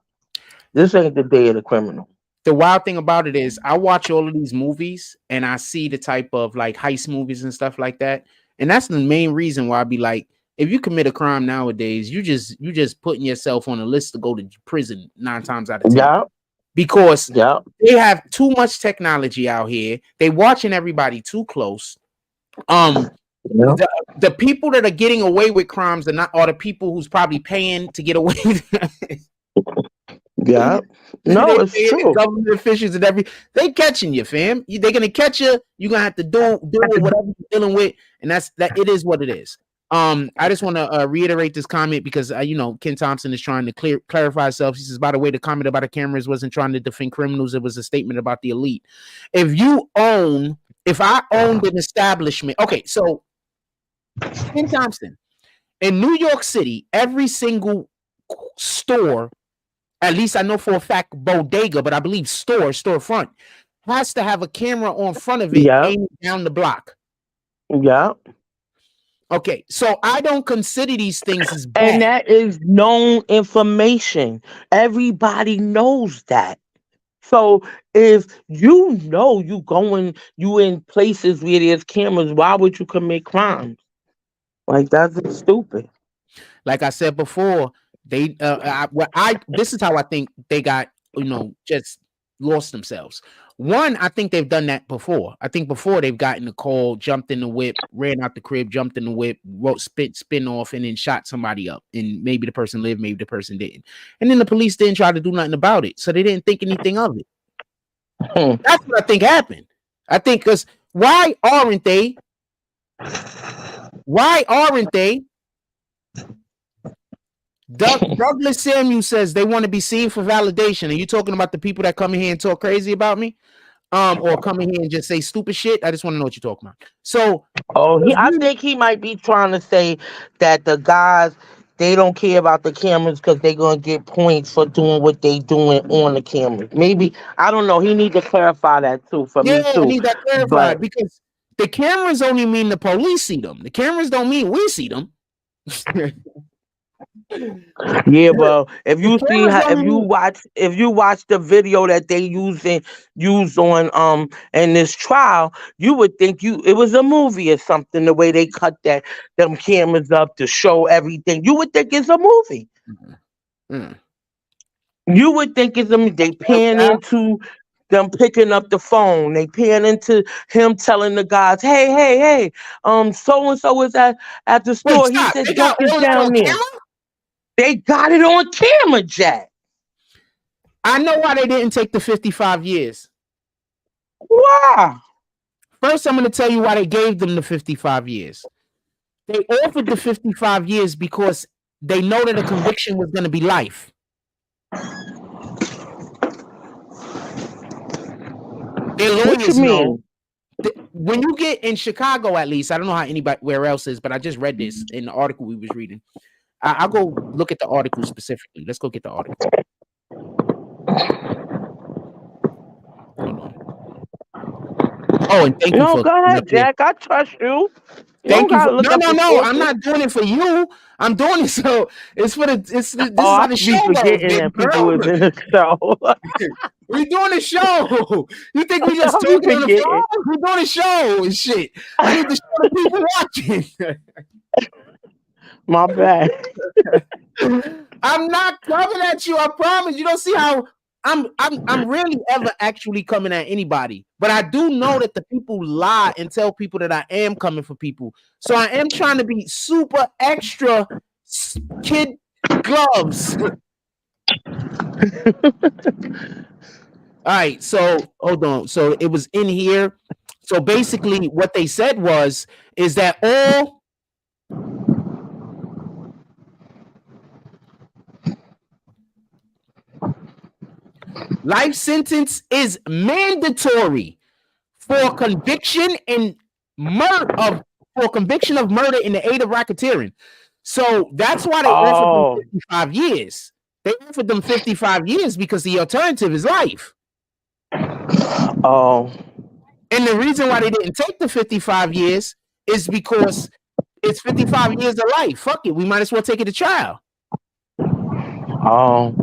This ain't the day of the criminal. The wild thing about it is I watch all of these movies and I see the type of like heist movies and stuff like that. And that's the main reason why I be like, if you commit a crime nowadays, you just putting yourself on a list to go to prison 9 times out of 10. Yeah. Because Yeah. they have too much technology out here. They watching everybody too close. The people that are getting away with crimes are the people who's probably paying to get away with it. Yeah. No, it's true. Government officials and they catching you, fam. They're gonna catch you. You're gonna have to do whatever you're dealing with, and that it is what it is. I just want to reiterate this comment because Ken Thompson is trying to clarify himself. He says, by the way, the comment about the cameras wasn't trying to defend criminals. It was a statement about the elite. If I owned an establishment, okay, so Ken Thompson in New York City, every single store, at least I know for a fact, bodega, but I believe storefront has to have a camera on front of it aiming down the block. Yeah. Okay, so I don't consider these things as bad. And that is known information. Everybody knows that. So if you in places where there's cameras, why would you commit crimes? Like, that's stupid. Like I said before, this is how I think they got, just lost themselves. One, I think they've done that before. I think before they've gotten a call, jumped in the whip, ran out the crib, jumped in the whip, spin off, and then shot somebody up. And maybe the person lived, maybe the person didn't. And then the police didn't try to do nothing about it. So they didn't think anything of it. That's what I think happened. I think because why aren't they? Douglas Samuel says they want to be seen for validation. Are you talking about the people that come in here and talk crazy about me? Or come in here and just say stupid shit? I just want to know what you're talking about. So, I think he might be trying to say that the guys, they don't care about the cameras because they're going to get points for doing what they doing on the cameras. Maybe, I don't know. He needs to clarify that too for me too. Yeah, I need that clarified because the cameras only mean the police see them. The cameras don't mean we see them. Yeah, well, if you watch the video that they used on in this trial, you would think it was a movie or something. The way they cut them cameras up to show everything, you would think it's a movie. You would think it's a movie. They pan into them picking up the phone. They pan into him telling the guys, "Hey, so and so is at the store." He said, "Duck is down there." They got it on camera, Jack. I know why they didn't take the 55 years. Why? First, I'm going to tell you why they gave them the 55 years. They offered the 55 years because they know that a conviction was going to be life. Their lawyers know. When you get in Chicago, at least, I don't know how anywhere else is, but I just read this in the article we was reading. I'll go look at the article specifically. Let's go get the article. Hold on. Oh, and thank you for. Go ahead, Jack. I trust you. Thank you. No. I'm not doing it for you. I'm doing it so it's for the. This is how the show goes. People is in the show. We're doing a show. You think we just talking on the phone? We're doing a show and shit. I need to show the people watching. My bad. I'm not coming at you. I promise. You don't see how I'm rarely ever actually coming at anybody. But I do know that the people lie and tell people that I am coming for people. So I am trying to be super extra kid gloves. All right. So hold on. So it was in here. So basically what they said is that all life sentence is mandatory for conviction of murder in the aid of racketeering. So that's why they offered them 55 years. They offered them 55 years because the alternative is life. Oh. And the reason why they didn't take the 55 years is because it's 55 years of life. Fuck it. We might as well take it to trial. Oh.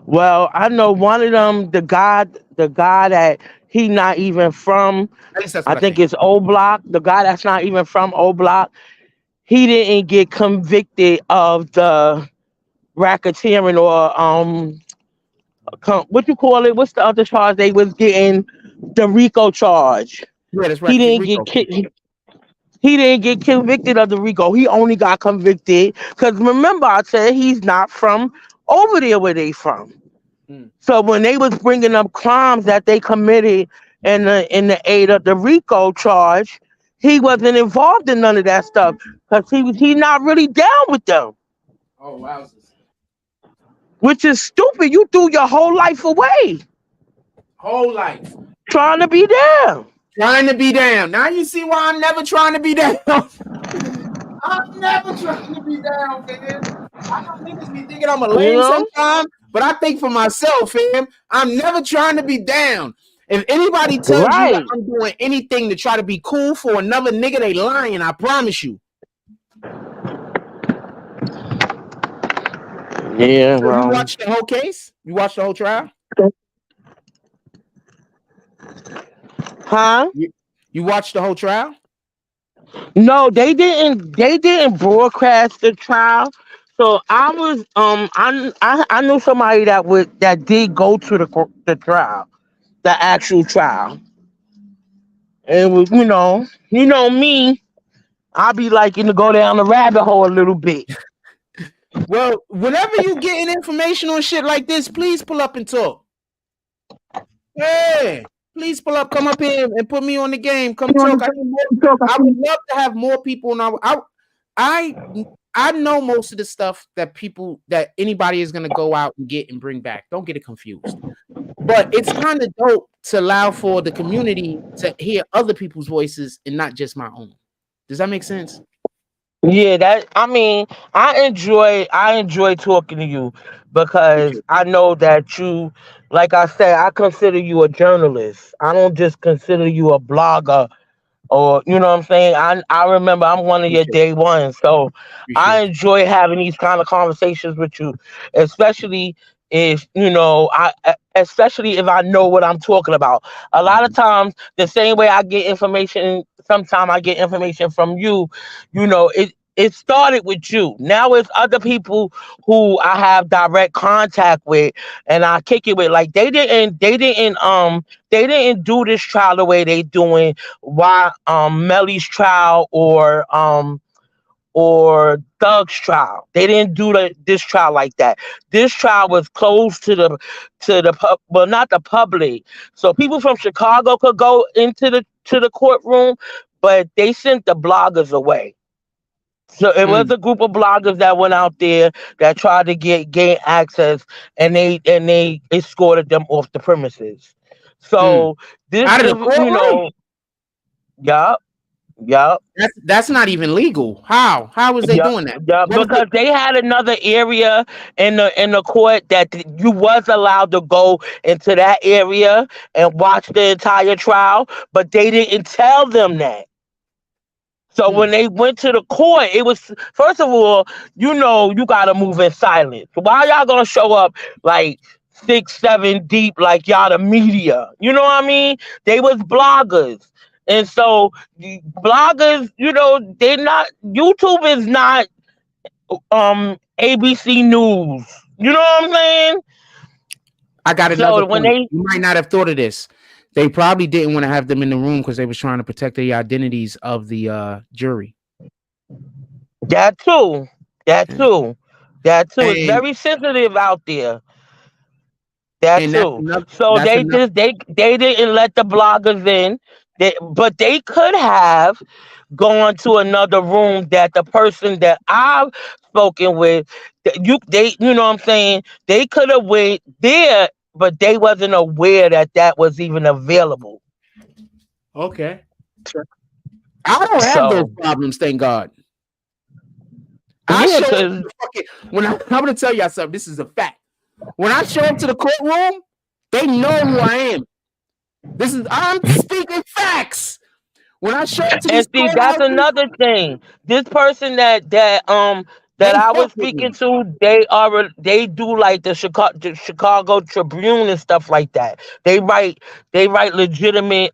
Well, I know one of them, the guy that he not even from, I think it's O Block. The guy that's not even from O Block, he didn't get convicted of the racketeering or what you call it? What's the other charge they was getting? The RICO charge. Yeah, that's He didn't Rico. get he didn't get convicted of the RICO. He only got convicted because remember I said he's not from over there where they from. Mm. So when they was bringing up crimes that they committed in the aid of the RICO charge, he wasn't involved in none of that stuff because he not really down with them, Oh wow. which is stupid. You threw your whole life away Whole life. trying to be there. Trying to be down. Now you see why I'm never trying to be down. I'm never trying to be down, fam. I know niggas be thinking I'm a lame sometimes, but I think for myself, fam, I'm never trying to be down. If anybody tells you that I'm doing anything to try to be cool for another nigga, they lying. I promise you. Yeah, So you watched the whole case? You watched the whole trial? Huh? You watched the whole trial? No, they didn't. They didn't broadcast the trial. So I was I knew somebody that did go to the trial, the actual trial. And it was, you know me, I'll be liking to go down the rabbit hole a little bit. Well, whenever you getting information on shit like this, please pull up and talk. Hey, please pull up, come up here and put me on the game. Come talk. I would love to have more people. I know most of the stuff that anybody is gonna go out and get and bring back. Don't get it confused. But it's kind of dope to allow for the community to hear other people's voices and not just my own. Does that make sense? Yeah, I enjoy talking to you because I know that you, like I said, I consider you a journalist. I don't just consider you a blogger or you know what I'm saying. I remember I'm one of your day ones, so I enjoy having these kind of conversations with you, especially if especially if I know what I'm talking about. A lot of times, the same way I get information, sometimes I get information from you. It started with you. Now it's other people who I have direct contact with, and I kick it with. Like they didn't do this trial the way they doing why Melly's trial or Thug's trial. They didn't do this trial like that. This trial was closed well, not the public. So people from Chicago could go into the courtroom, but they sent the bloggers away. So it was a group of bloggers that went out there that tried to gain access, and they escorted them off the premises. So this out of is, the courtroom? Yup. That's not even legal. How was they doing that? Yeah, because they had another area in the court that you was allowed to go into that area and watch the entire trial, but they didn't tell them that. So when they went to the court, it was, first of all, you gotta move in silence. Why y'all gonna show up like 6, 7 deep like y'all the media? You know what I mean? They was bloggers. And so bloggers, they're not, YouTube is not ABC News. You know what I'm saying? I got another point. You might not have thought of this. They probably didn't want to have them in the room because they was trying to protect the identities of the jury. That too. It's very sensitive out there. They didn't let the bloggers in. But they could have gone to another room that the person that I've spoken with, you know what I'm saying? They could have went there, but they wasn't aware that was even available. Okay. I don't have those problems, thank God. I'm gonna tell y'all something. This is a fact. When I show up to the courtroom, they know who I am. I'm speaking facts. When I show up to these courthouses, that's another thing. This person that I was speaking to, they do like the Chicago Tribune and stuff like that. They write legitimate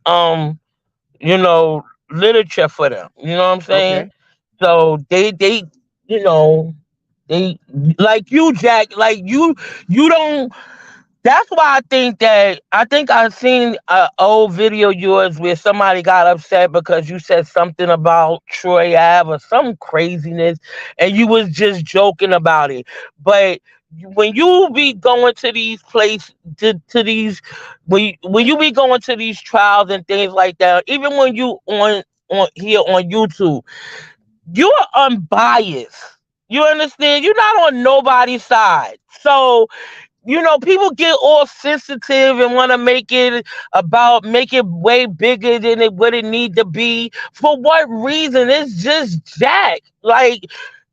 literature for them. You know what I'm saying? So they you know they like you, Jack. Like you don't. That's why I think I've seen an old video of yours where somebody got upset because you said something about Troy Ave or some craziness, and you was just joking about it. But when you be going to these places, to these, when you be going to these trials and things like that, even when you on here on YouTube, you're unbiased. You understand? You're not on nobody's side. So people get all sensitive and want to make it way bigger than what it need to be. For what reason? It's just Jack. Like,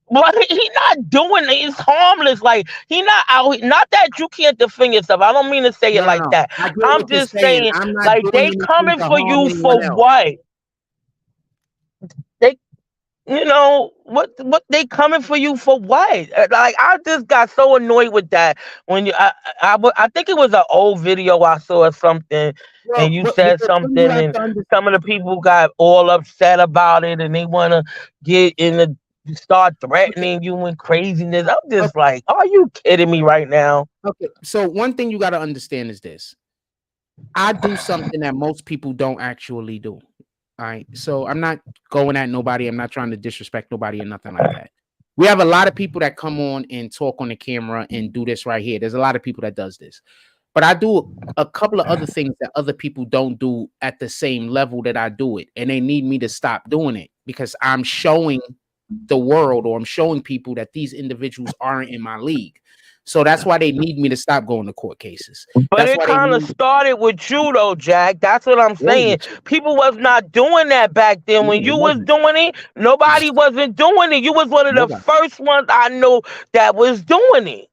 what he not doing? It's harmless. Like he not out. Not that you can't defend yourself. I don't mean to say it No, no, like no. that. I get I'm what you're just saying. saying, I'm not like doing they anything coming to for harm you for anyone else. what? They what they coming for you for what? Like I just got so annoyed with that when I think it was an old video I saw or something, Well, and you but said the thing you something, have and to understand. some of the people got all upset about it, and they want to get in the start Okay, threatening you and craziness. I'm just okay, like, are you kidding me right now? okay. So one thing you got to understand is this: I do something that most people don't actually do. All right. So I'm not going at nobody. I'm not trying to disrespect nobody or nothing like that. We have a lot of people that come on and talk on the camera and do this right here. There's a lot of people that does this. But I do a couple of other things that other people don't do at the same level that I do it. And they need me to stop doing it because I'm showing the world or I'm showing people that these individuals aren't in my league. So that's why they need me to stop going to court cases. But That's it why they kind of need. started with you though, Jack. That's what I'm saying. It People was not doing that back then. When you was wasn't. doing it, nobody wasn't doing it. You was one of the Nobody. first ones I know that was doing it.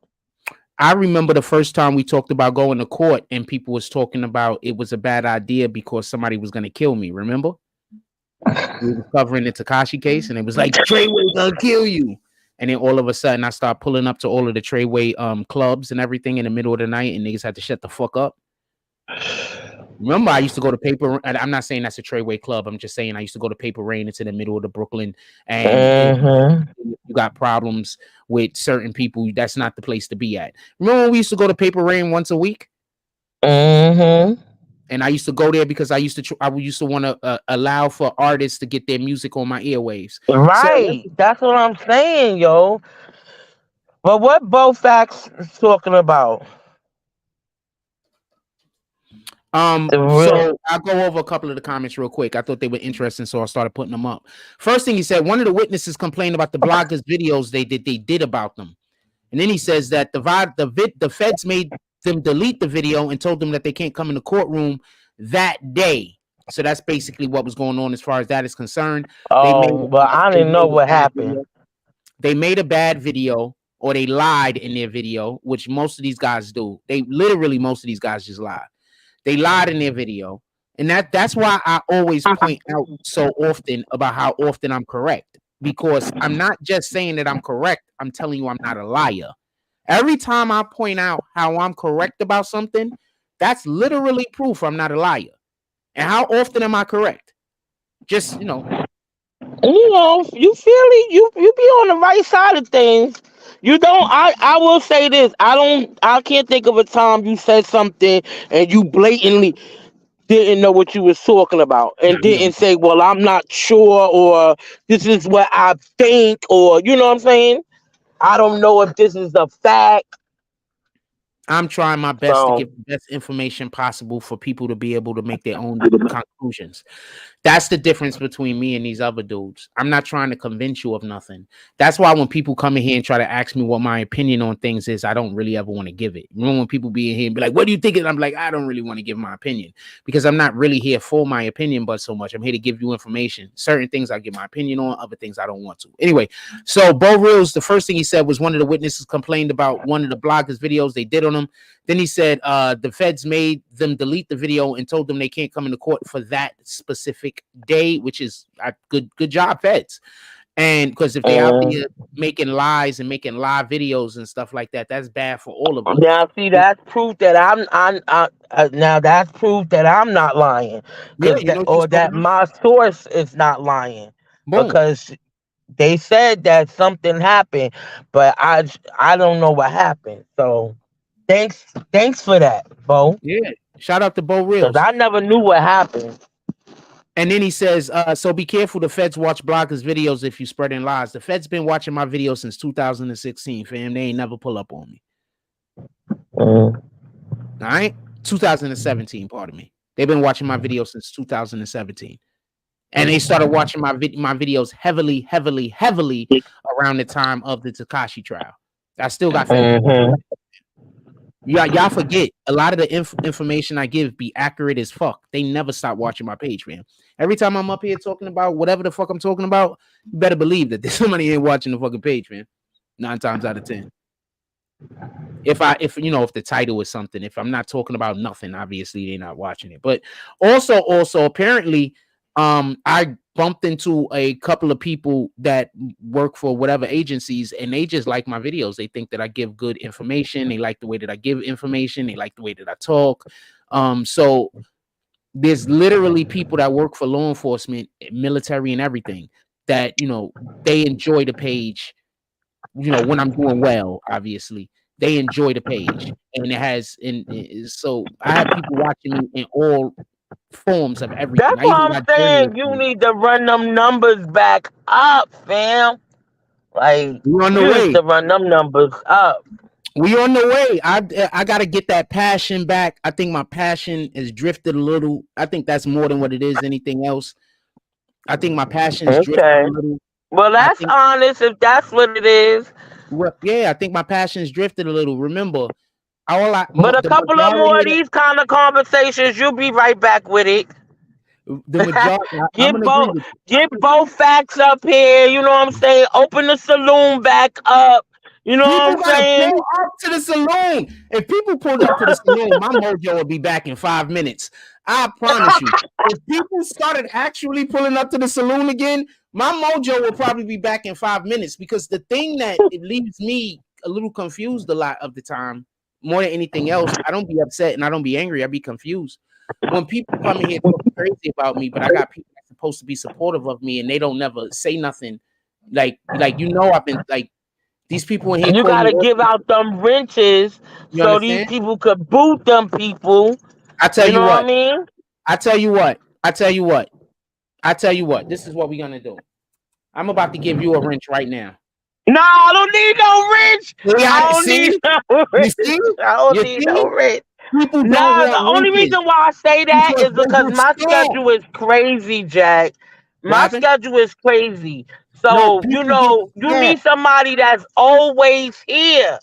I remember the first time we talked about going to court and people was talking about it was a bad idea because somebody was going to kill me. Remember? We were covering the Takashi case and it was like Treyway gonna kill you. And then all of a sudden I start pulling up to all of the Treyway clubs and everything in the middle of the night and niggas had to shut the fuck up. Remember, I used to go to Paper. And I'm not saying that's a Treyway club. I'm just saying I used to go to Paper Rain. It's in the middle of the Brooklyn, and you got problems with certain people. That's not the place to be at. Remember when we used to go to Paper Rain once a week? And I used to go there because I used to want to allow for artists to get their music on my airwaves. So Right. That's what I'm saying, yo. But what Bo Facts is talking about? The real. So I'll go over a couple of the comments real quick. I thought they were interesting, so I started putting them up. First thing he said, one of the witnesses complained about the bloggers' videos they did about them. And then he says that the feds made them delete the video and told them that they can't come in the courtroom that day. So that's basically what was going on as far as that is concerned. Oh, but I didn't know what happened. They made a bad video or they lied in their video, which most of these guys do. Most of these guys just lie. They lied in their video. And that's why I always point out so often about how often I'm correct. Because I'm not just saying that I'm correct. I'm telling you I'm not a liar. Every time I point out how I'm correct about something, that's literally proof I'm not a liar. And how often am I correct? Just, You feel it. You be on the right side of things. You don't. I will say this. I can't think of a time you said something and you blatantly didn't know what you was talking about and didn't say, "Well, I'm not sure," or "This is what I think," or you know what I'm saying. I don't know if this is a fact. I'm trying my best to give the best information possible for people to be able to make their own conclusions. That's the difference between me and these other dudes. I'm not trying to convince you of nothing. That's why when people come in here and try to ask me what my opinion on things is, I don't really ever want to give it. Remember when people be in here and be like, what do you think? And I'm like, I don't really want to give my opinion because I'm not really here for my opinion, but so much. I'm here to give you information. Certain things I give my opinion on, other things I don't want to. Anyway, so Bo Reels, the first thing he said was one of the witnesses complained about one of the bloggers' videos they did on him. Then he said the feds made them delete the video and told them they can't come into court for that specific day, which is a good job, feds. And because if they out there making lies and making live videos and stuff like that, that's bad for all of us. Now, see, that's proof that now that's proof that I'm not lying, Yeah, that my source is not lying Boom. because they said that something happened, but I don't know what happened. So thanks for that, Bo. Yeah. Shout out to Bo Because Reels. I never knew what happened. And then he says, so be careful. The feds watch bloggers' videos if you spreading lies. The feds been watching my videos since 2016, fam. They ain't never pull up on me. All right? 2017, pardon me. They've been watching my videos since 2017. And they started watching my videos heavily around the time of the Tekashi trial. I still got feds. Y'all forget a lot of the information I give be accurate as fuck. They never stop watching my page, man. Every time I'm up here talking about whatever the fuck I'm talking about, you better believe that there's somebody ain't watching the fucking page, man. 9 times out of 10. If the title is something, if I'm not talking about nothing, obviously they're not watching it. But also apparently, I bumped into a couple of people that work for whatever agencies, and they just like my videos. They think that I give good information. They like the way that I give information. They like the way that I talk. So there's literally people that work for law enforcement, military, and everything that, they enjoy the page, when I'm doing well, obviously. They enjoy the page, and so I have people watching me in all forms of everything. That's what I'm saying. You need to run them numbers back up, fam. Like, we're on the you way. need to run them numbers up. We on the way. I gotta get that passion back. I think my passion has drifted a little. I think that's more than what it is anything else. I think my passion's drifted a little. Well, that's honest if that's what it is. Well, yeah, I think my passion's drifted a little. Remember, but a couple of more of these kind of conversations, you'll be right back with it. The majority, get both facts up here. You know what I'm saying? Open the saloon back up. You know what I'm saying? Pull up to the saloon. If people pulled up to the saloon, my mojo would be back in 5 minutes. I promise you. If people started actually pulling up to the saloon again, my mojo will probably be back in 5 minutes, because the thing that it leaves me a little confused a lot of the time, more than anything else, I don't be upset and I don't be angry. I be confused. When people come in here talking crazy about me, but I got people that's supposed to be supportive of me and they don't never say nothing. Like I've been like, these people in here. You gotta give out them wrenches so these people could boot them people. I tell you what. I mean? I tell you what. This is what we're gonna do. I'm about to give you a wrench right now. No, I don't need no wrench. I don't need no wrench. I don't need no wrench. No, the only reason why I say that is because my schedule is crazy, Jack. My schedule is crazy. So, you need somebody that's always here.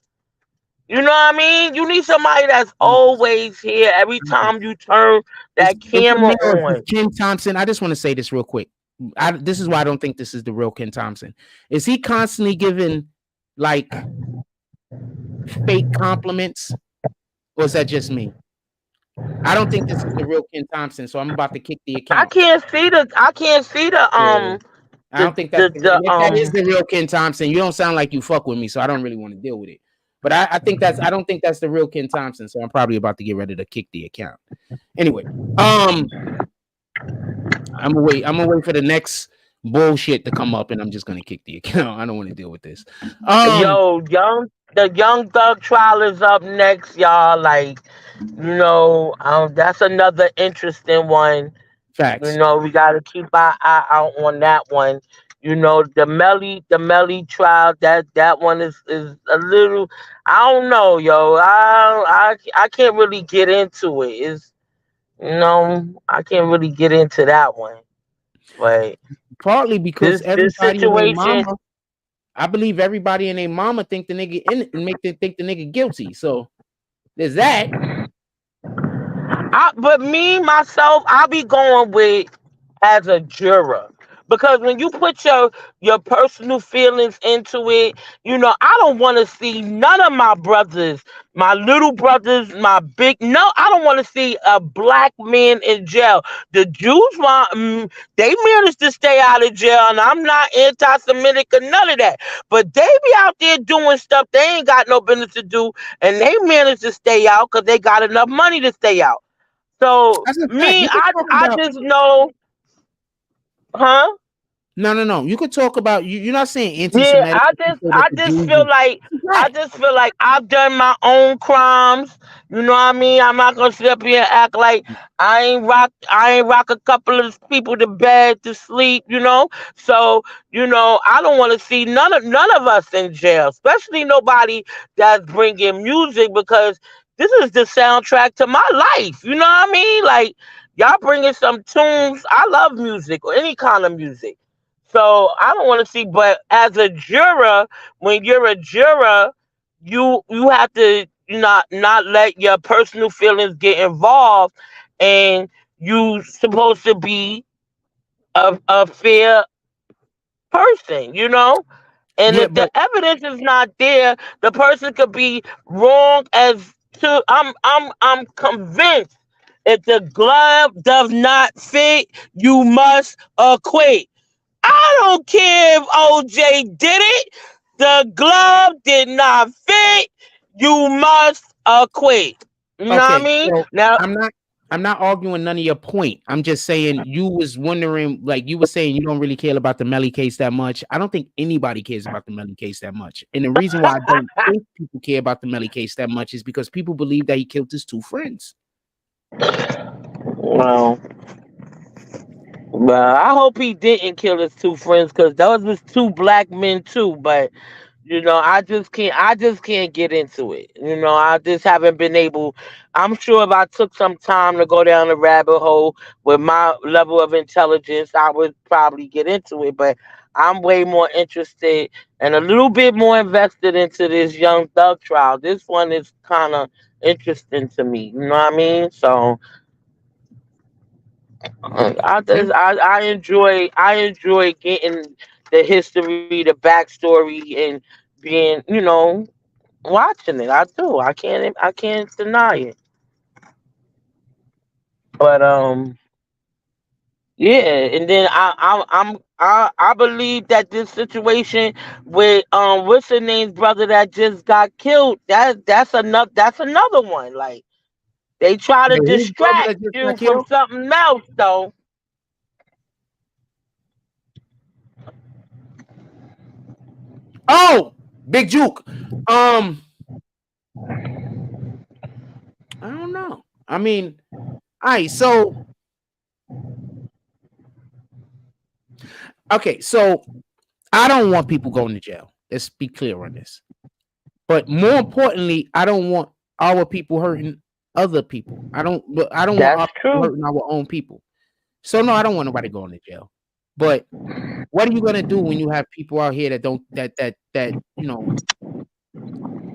You know what I mean? You need somebody that's always here every time you turn that camera on. Ken Thompson, I just want to say this real quick. This is why I don't think this is the real Ken Thompson. Is he constantly giving, like, fake compliments? Or is that just me? I don't think this is the real Ken Thompson, so I'm about to kick the account. I can't see the I don't think that is the real Ken Thompson. You don't sound like you fuck with me, so I don't really want to deal with it. But I don't think that's the real Ken Thompson, so I'm probably about to get ready to kick the account. Anyway, I'm gonna wait for the next bullshit to come up, and I'm just gonna kick the account. I don't want to deal with this. The Young Thug trial is up next, y'all. Like, that's another interesting one. Facts. We gotta keep our eye out on that one. The Melly trial, that one is a little, I don't know, yo. I can't really get into it. I can't really get into that one. But partly because everybody in their mama, I believe everybody and their mama think the nigga in it and make them think the nigga guilty. So there's that. But me, myself, I'll be going with as a juror. Because when you put your personal feelings into it, I don't want to see none of my brothers, my little brothers, I don't want to see a black man in jail. The Jews they managed to stay out of jail, and I'm not anti-Semitic or none of that. But they be out there doing stuff they ain't got no business to do, and they managed to stay out because they got enough money to stay out. So me, I just know, huh? No. You could talk about you. You're not saying Yeah, anti-Semitic. I just feel like I've done my own crimes. You know what I mean? I'm not gonna sit up here and act like I ain't rock a couple of people to bed to sleep. So I don't want to see none of us in jail, especially nobody that's bringing music because this is the soundtrack to my life. You know what I mean? Like y'all bringing some tunes. I love music or any kind of music. So I don't want to see, but as a juror, when you're a juror, you have to not let your personal feelings get involved, and you supposed to be a fair person. And Yeah, if the but evidence is not there, the person could be wrong as to. I'm convinced if the glove does not fit, you must acquit. I don't care if OJ did it. The glove did not fit. You must acquit. You know what I okay. mean? So Now, I'm not. I'm not arguing none of your point. I'm just saying you was wondering, like you were saying, you don't really care about the Melly case that much. I don't think anybody cares about the Melly case that much. And the reason why I don't think people care about the Melly case that much is because people believe that he killed his two friends. well, I hope he didn't kill his two friends because those was two black men too. But I just can't get into it. I just haven't been able. I'm sure if I took some time to go down the rabbit hole with my level of intelligence, I would probably get into it. But I'm way more interested and a little bit more invested into this Young Thug trial. This one is kind of interesting to me. You know what I mean? So Yeah. I enjoy getting the history, the backstory, and being watching it. I do. I can't deny it. But yeah, and then I believe that this situation with what's the name's brother that just got killed, that's another one. Like they try to Wait, whose brother distract that just you got from killed? something else though. Oh, Big Juke. I don't know. I mean, all right. So okay, so I don't want people going to jail. Let's be clear on this. But more importantly, I don't want our people hurting other people. I don't want That's our people true. hurting our own people. So no, I don't want nobody going to jail. But what are you gonna do when you have people out here that don't that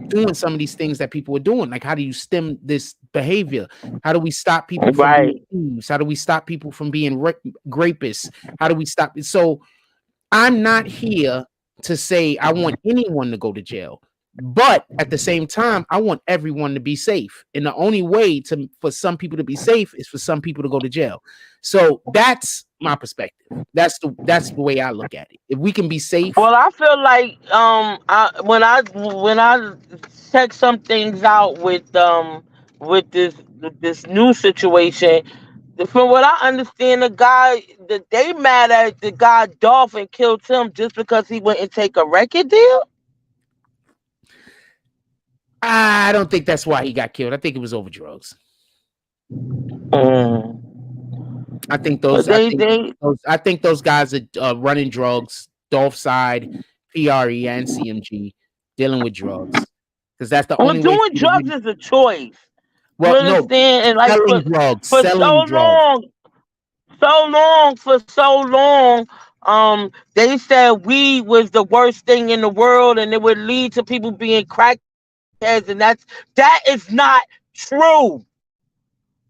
doing some of these things that people are doing? Like, how do you stem this behavior? How do we stop people from being Right. thieves? How do we stop people from being rapists? How do we stop it? So I'm not here to say I want anyone to go to jail. But at the same time, I want everyone to be safe. And the only way for some people to be safe is for some people to go to jail. So that's my perspective. That's the way I look at it. If we can be safe, Well, I feel like when I check some things out with this new situation, from what I understand, the guy that they mad at the guy Dolphin killed him just because he went and take a record deal. I don't think that's why he got killed. I think it was over drugs. Mm. I think But those. I think they those. I think those guys are running drugs. Dolph side, PRE, and CMG dealing with drugs because that's the well, only way for doing you to drugs really. is a choice. You Well, no, understand? And like selling drugs, for selling so drugs. long, for so long, they said weed was the worst thing in the world, and it would lead to people being crackheads, and that is not true.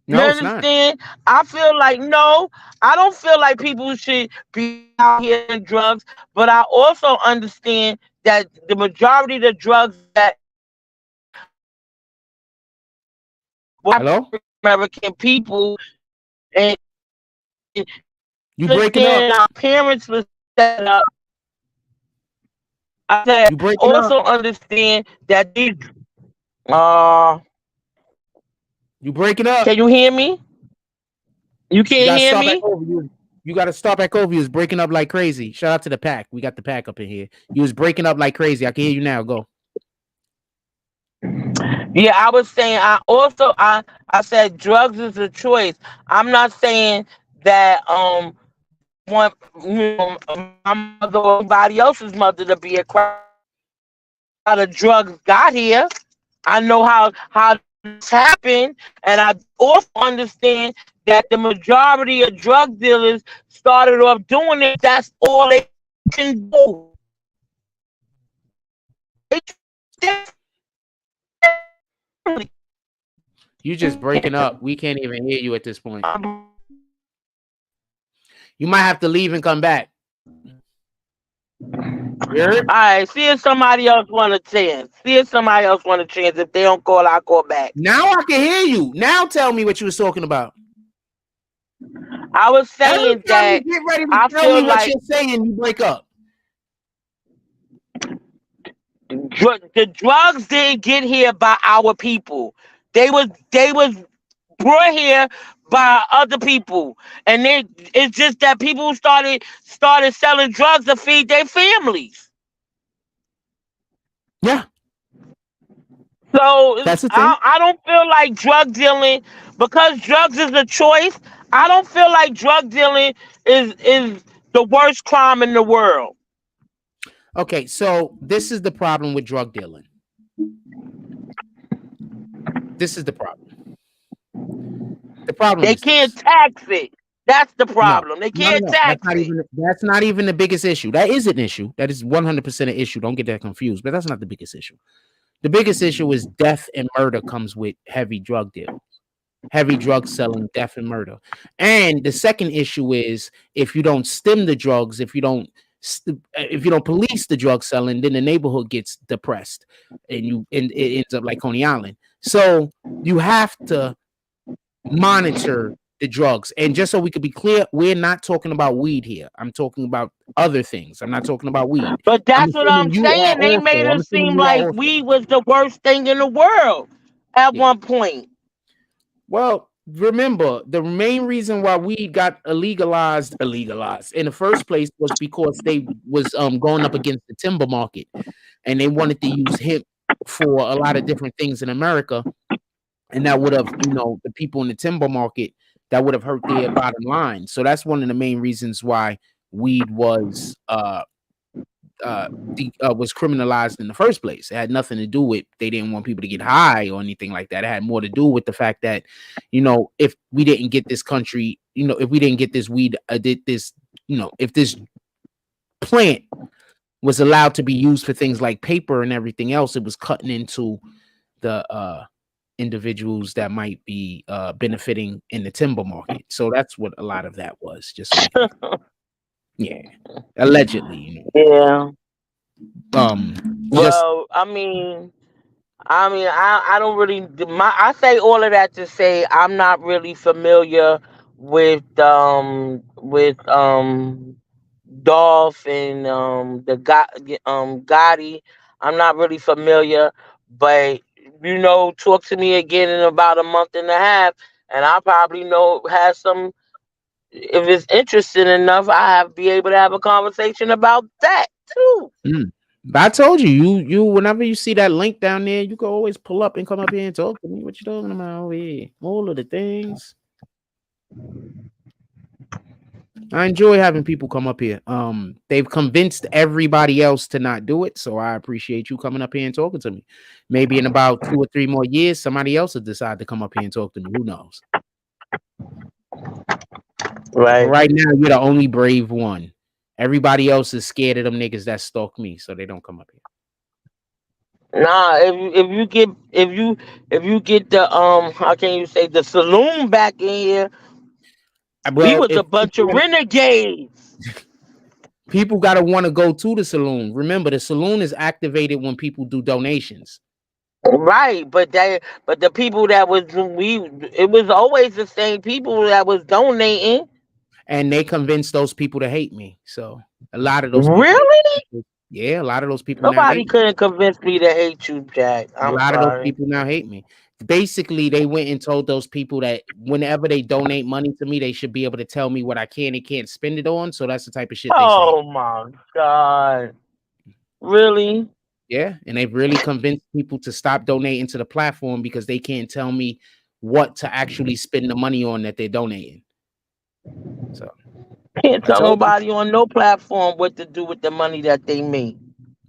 You No, it's not. understand? I feel like no, I don't feel like people should be out here doing drugs, but I also understand that the majority of the drugs that Hello, American people and you breaking up? understand our parents was set up. I said You breaking up? also understand that these uh You breaking up? can you hear me? You You can't gotta hear start back me? over. You got to stop at Kobe. You was breaking up like crazy. Shout out to the pack. We got the pack up in here. You was breaking up like crazy. I can hear you now. Go. Yeah, I was saying. I said drugs is a choice. I'm not saying that want my mother or anybody else's mother to be a crack. How the drugs got here. I know how this happened, and I also understand that the majority of drug dealers started off doing it. That's all they can do. You just breaking up. We can't even hear you at this point. You might have to leave and come back. All right, see if somebody else want a chance. If they don't call, I'll call back. Now I can hear you. Now tell me what you was talking about. I was saying that you get ready to I tell feel me what like you're saying, you break up. the drugs didn't get here by our people. They was brought here by other people, and it's just that people started selling drugs to feed their families. Yeah. So That's the thing. I don't feel like drug dealing, because drugs is a choice. I don't feel like drug dealing is the worst crime in the world. Okay, so this is the problem with drug dealing. This is the problem. The problem They is can't this. tax it. That's the problem. They can't tax it. That's not even the biggest issue. That is an issue. That is 100% an issue. Don't get that confused. But that's not the biggest issue. The biggest issue is death and murder comes with heavy drug deals. Heavy drug selling, death and murder. And the second issue is if you don't stem the drugs, if you don't police the drug selling, then the neighborhood gets depressed, and it ends up like Coney Island. So you have to monitor the drugs. And just so we could be clear, we're not talking about weed here. I'm talking about other things. I'm not talking about weed. But that's what I'm saying. They made it seem like weed was the worst thing in the world at one point. Well, remember, the main reason why weed got illegalized in the first place was because they was going up against the timber market, and they wanted to use hemp for a lot of different things in America, and that would have, the people in the timber market, that would have hurt their bottom line. So that's one of the main reasons why weed was criminalized in the first place. It had nothing to do with they didn't want people to get high or anything like that. It had more to do with the fact that, if we didn't get this country, if we didn't get this weed, if this plant was allowed to be used for things like paper and everything else, it was cutting into the individuals that might be benefiting in the timber market. So that's what a lot of that was. Just yeah, allegedly. Yeah. Well, I don't really. I say all of that to say I'm not really familiar with Dolph and Gotti. I'm not really familiar, but talk to me again in about a month and a half, and I probably have some. If it's interesting enough, be able to have a conversation about that too. I told you whenever you see that link down there, you can always pull up and come up here and talk to me. What you talking about over here? All of the things. I enjoy having people come up here. They've convinced everybody else to not do it, so I appreciate you coming up here and talking to me. Maybe in about 2 or 3 more years, somebody else will decide to come up here and talk to me. Who knows? Right. Right now, you're the only brave one. Everybody else is scared of them niggas that stalk me, so they don't come up here. Nah, if you get the how can you say, the saloon back in here, we was a bunch of renegades. People gotta want to go to the saloon. Remember, the saloon is activated when people do donations. Right, but the people that it was always the same people that was donating. And they convinced those people to hate me. So a lot of those people, really? Yeah, a lot of those people. Nobody couldn't convince me to hate you, Jack. A lot of those people now hate me. basically they went and told those people that whenever they donate money to me, they should be able to tell me what I can and can't spend it on. So that's the type of shit they say. Oh my God. Really? Yeah, and they've really convinced people to stop donating to the platform because they can't tell me what to actually spend the money on that they're donating. So Can't I tell told them, nobody on no platform what to do with the money that they make.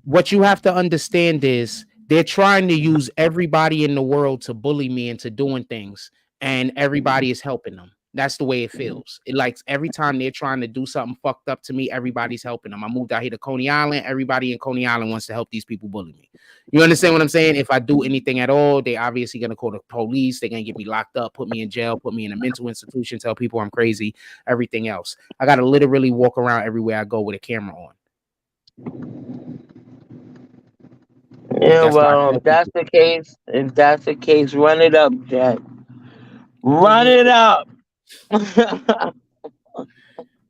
what you have to understand is they're trying to use everybody in the world to bully me into doing things, and everybody is helping them. That's the way it feels. It likes every time they're trying to do something fucked up to me, everybody's helping them. I moved out here to Coney Island. Everybody in Coney Island wants to help these people bully me. You understand what I'm saying? If I do anything at all, they obviously gonna call the police. They're gonna get me locked up, put me in jail, put me in a mental institution, tell people I'm crazy, everything else. I gotta literally walk around everywhere I go with a camera on. Yeah, That's why I well, tell if that's the case, run it up, Jack. Run people, it up. it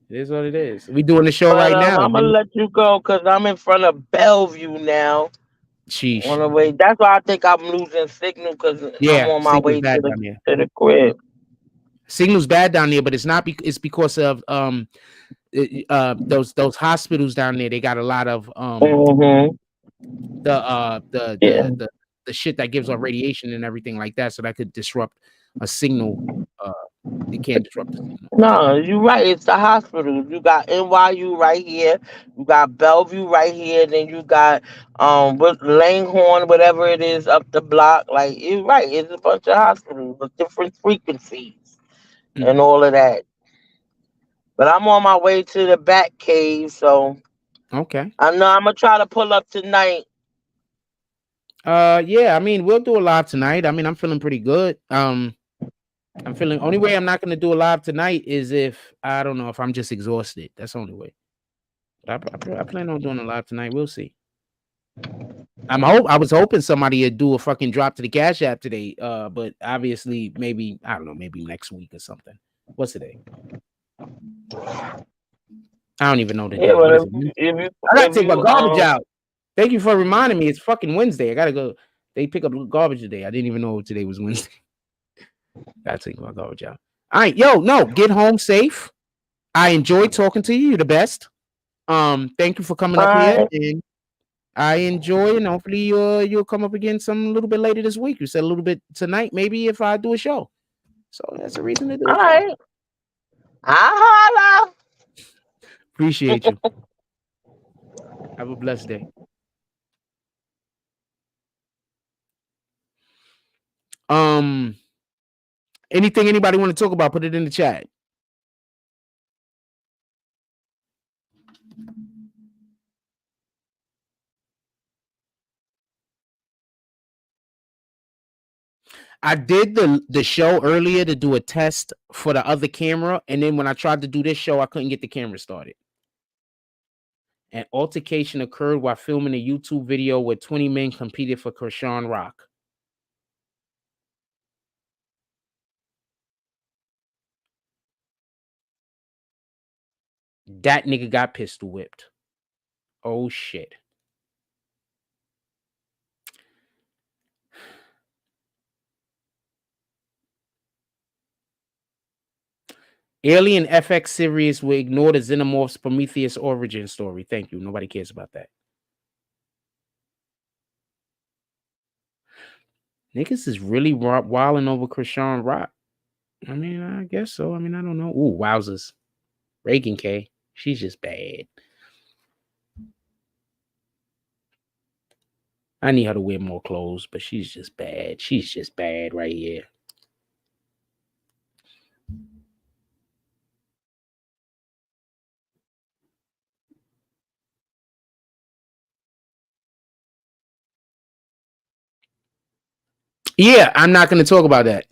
is what it is. We doing the show But right now. I'm gonna let you go because I'm in front of Bellevue now. On Sheesh. the way, that's why I think I'm losing signal because I'm Yeah, on my signal's way bad down there. to the crib. Signal's bad down there, but it's not. It's because of those hospitals down there. They got a lot of Mm-hmm. Yeah. the shit that gives off radiation and everything like that. So that could disrupt a signal. It can't disrupt the signal. No, you're right. It's the hospitals. You got NYU right here. You got Bellevue right here. Then you got Langhorne, whatever it is, up the block. Like you're right. It's a bunch of hospitals with different frequencies and all of that. But I'm on my way to the Bat Cave, so Okay. I know I'm gonna try to pull up tonight. Yeah. I mean, we'll do a live tonight. I mean, I'm feeling pretty good. I'm feeling. Only way I'm not gonna do a live tonight is if I don't know if I'm just exhausted. That's the only way. But I plan on doing a live tonight. We'll see. I was hoping somebody would do a fucking drop to the Cash App today. But obviously, maybe I don't know, maybe next week or something. What's today? I don't even know the day. Yeah, What is but it? I gotta take my garbage out. Thank you for reminding me. It's fucking Wednesday. I gotta go. They pick up garbage today. I didn't even know today was Wednesday. Gotta take my garbage out. All right, yo, no, get home safe. I enjoyed talking to you. You're the best. Thank you for coming up here, and I enjoy, and hopefully you'll come up again some a little bit later this week. You said a little bit tonight, maybe if I do a show. So that's a reason to do it. All right. I holla. Appreciate you. Have a blessed day. Anything anybody want to talk about? Put it in the chat. I did the show earlier to do a test for the other camera, and then when I tried to do this show, I couldn't get the camera started. An altercation occurred while filming a YouTube video where 20 men competed for Krishan Rock. That nigga got pistol whipped. Oh shit. Alien FX series will ignore the Xenomorph's Prometheus origin story. Thank you. Nobody cares about that. Niggas is really wilding over Krishan Rock. I mean, I guess so. I mean, I don't know. Ooh, wowzers. Reagan K. She's just bad. I need her to wear more clothes, but she's just bad. She's just bad right here. Yeah, I'm not going to talk about that.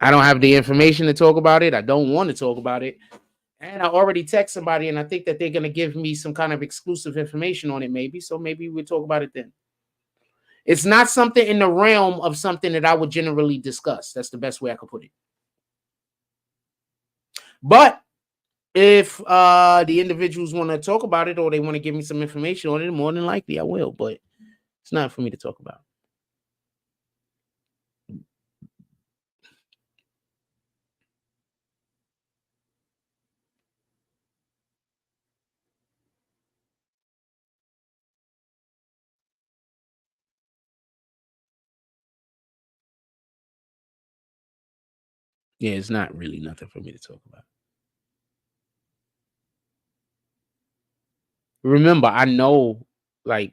I don't have the information to talk about it. I don't want to talk about it. And I already text somebody, and I think that they're going to give me some kind of exclusive information on it, maybe. So maybe we'll talk about it then. It's not something in the realm of something that I would generally discuss. That's the best way I could put it. But if the individuals want to talk about it or they want to give me some information on it, more than likely I will. But it's not for me to talk about. Yeah, it's not really nothing for me to talk about. Remember, I know a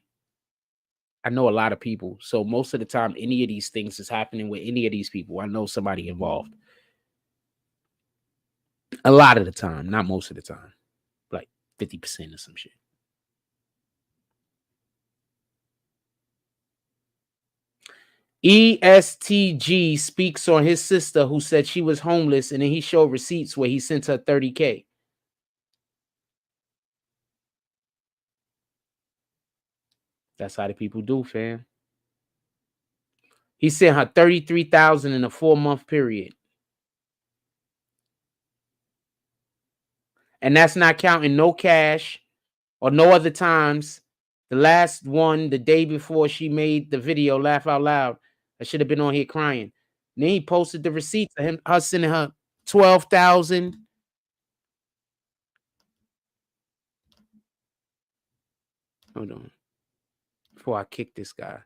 lot of people. So most of the time, any of these things is happening with any of these people, I know somebody involved. A lot of the time, not most of the time, like 50% or some shit. ESTG speaks on his sister who said she was homeless, and then he showed receipts where he sent her $30K. That's how the people do, fam. He sent her $33,000 in a 4-month period. And that's not counting no cash or no other times. The last one, the day before she made the video, Laugh Out Loud, I should have been on here crying. And then he posted the receipts of her sending her $12,000. Hold on. Before I kick this guy.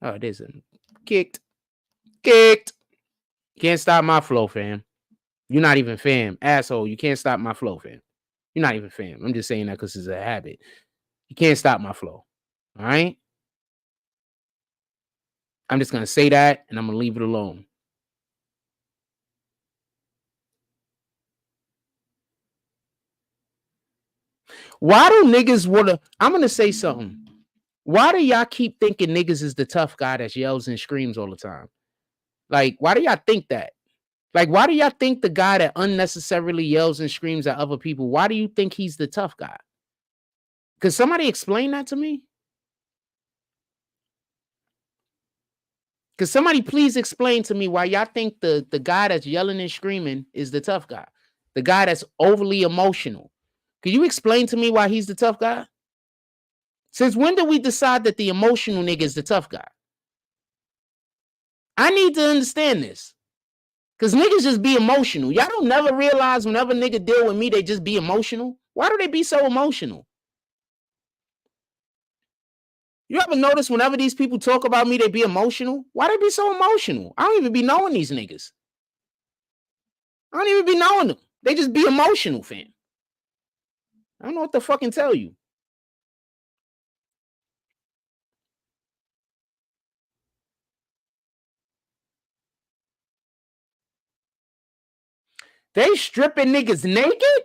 Oh, it isn't. Kicked. Can't stop my flow, fam. You're not even fam. Asshole, you can't stop my flow, fam. You're not even fam. I'm just saying that because it's a habit. You can't stop my flow. All right? I'm just going to say that, and I'm going to leave it alone. Why do niggas want to... I'm going to say something. Why do y'all keep thinking niggas is the tough guy that yells and screams all the time? Like, why do y'all think that? Like, why do y'all think the guy that unnecessarily yells and screams at other people, why do you think he's the tough guy? Could somebody explain that to me? Could somebody please explain to me why y'all think the guy that's yelling and screaming is the tough guy? The guy that's overly emotional. Could you explain to me why he's the tough guy? Since when did we decide that the emotional nigga is the tough guy? I need to understand this. Because niggas just be emotional. Y'all don't never realize whenever nigga deal with me, they just be emotional. Why do they be so emotional? You ever notice whenever these people talk about me, they be emotional? Why they be so emotional? I don't even be knowing these niggas. I don't even be knowing them. They just be emotional, fam. I don't know what to fucking tell you. They stripping niggas naked?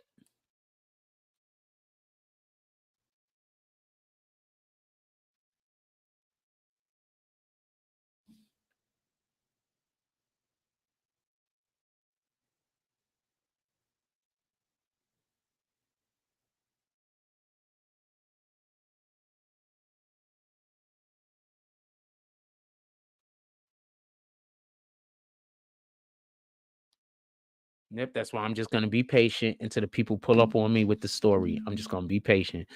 Yep, that's why I'm just going to be patient until the people pull up on me with the story. I'm just going to be patient.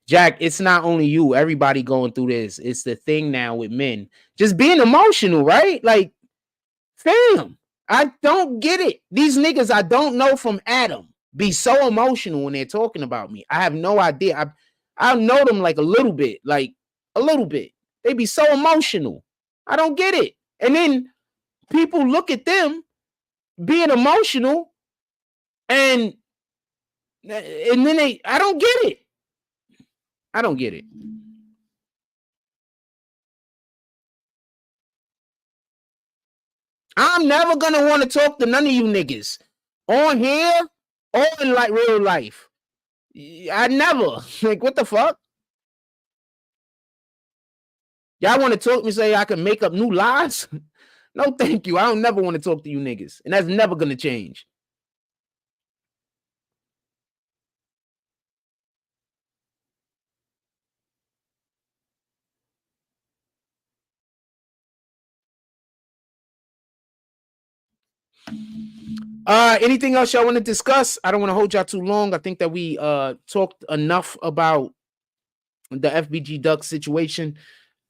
Jack, it's not only you. Everybody going through this. It's the thing now with men. Just being emotional, right? Like, fam, I don't get it. These niggas I don't know from Adam be so emotional when they're talking about me. I have no idea. I know them like a little bit. Like, a little bit. They be so emotional. I don't get it. And then people look at them being emotional and then I don't get it. I don't get it. I'm never gonna want to talk to none of you niggas on here or in like real life. I never. Like, what the fuck? Y'all want to talk to me, say I can make up new lies? No, thank you. I don't never want to talk to you niggas. And that's never gonna change. Anything else y'all want to discuss? I don't want to hold y'all too long. I think that we talked enough about the FBG Duck situation.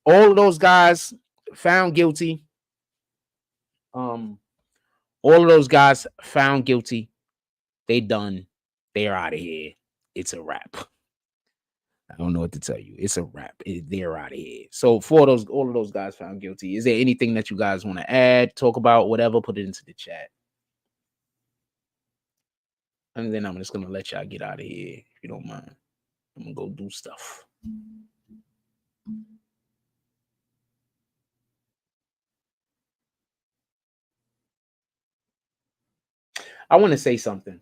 All of those guys found guilty. All of those guys found guilty. They done. They're out of here. It's a wrap. I don't know what to tell you. It's a wrap. They're out of here. So for all of those guys found guilty. Is there anything that you guys want to add, talk about, whatever? Put it into the chat. And then I'm just gonna let y'all get out of here if you don't mind. I'm gonna go do stuff. I want to say something.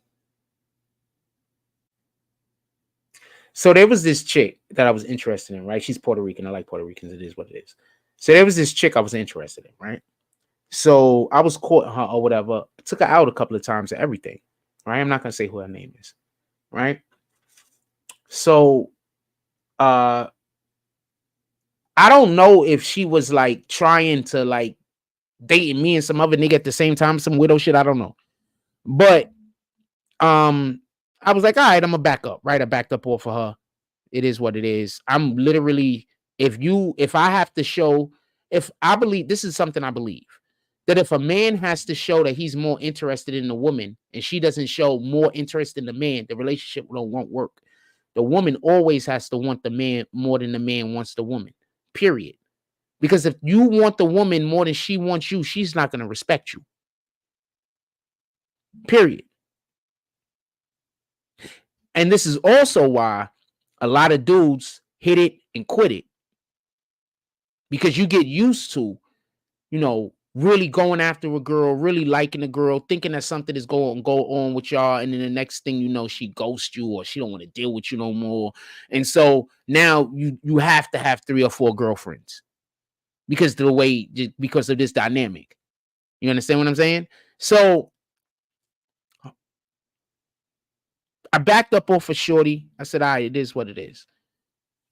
So there was this chick that I was interested in, right? She's Puerto Rican. I like Puerto Ricans. It is what it is. So there was this chick I was interested in, right? So I was courting her or whatever. Took her out a couple of times and everything, right? I'm not gonna say who her name is, right? So I don't know if she was like trying to like dating me and some other nigga at the same time, some widow shit. I don't know. But I was like, all right, I'm gonna back up, right? I backed up off of her. It is what it is. I'm literally, if I have to show, if I believe, this is something I believe, that if a man has to show that he's more interested in the woman and she doesn't show more interest in the man, the relationship won't work. The woman always has to want the man more than the man wants the woman, period. Because if you want the woman more than she wants you, she's not going to respect you, period. And this is also why a lot of dudes hit it and quit it. Because you get used to, really going after a girl, really liking a girl, thinking that something is going to go on with y'all. And then the next thing you know, she ghosts you or she don't want to deal with you no more. And so now you have to have 3 or 4 girlfriends because of this dynamic. You understand what I'm saying? So I backed up off of Shorty. I said, all right, it is what it is.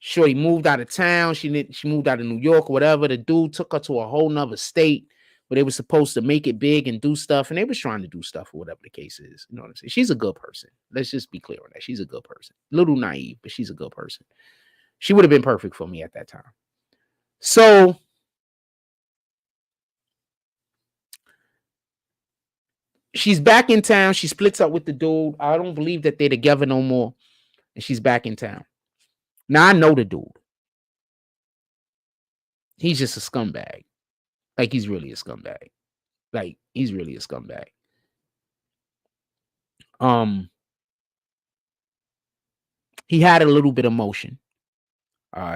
Shorty moved out of town. She moved out of New York or whatever. The dude took her to a whole nother state where they were supposed to make it big and do stuff. And they was trying to do stuff or whatever the case is. You know what I'm saying? She's a good person. Let's just be clear on that. She's a good person. A little naive, but she's a good person. She would have been perfect for me at that time. So she's back in town. She splits up with the dude. I don't believe that they're together no more. And she's back in town. Now I know the dude. He's just a scumbag. Like he's really a scumbag. Like he's really a scumbag. He had a little bit of motion.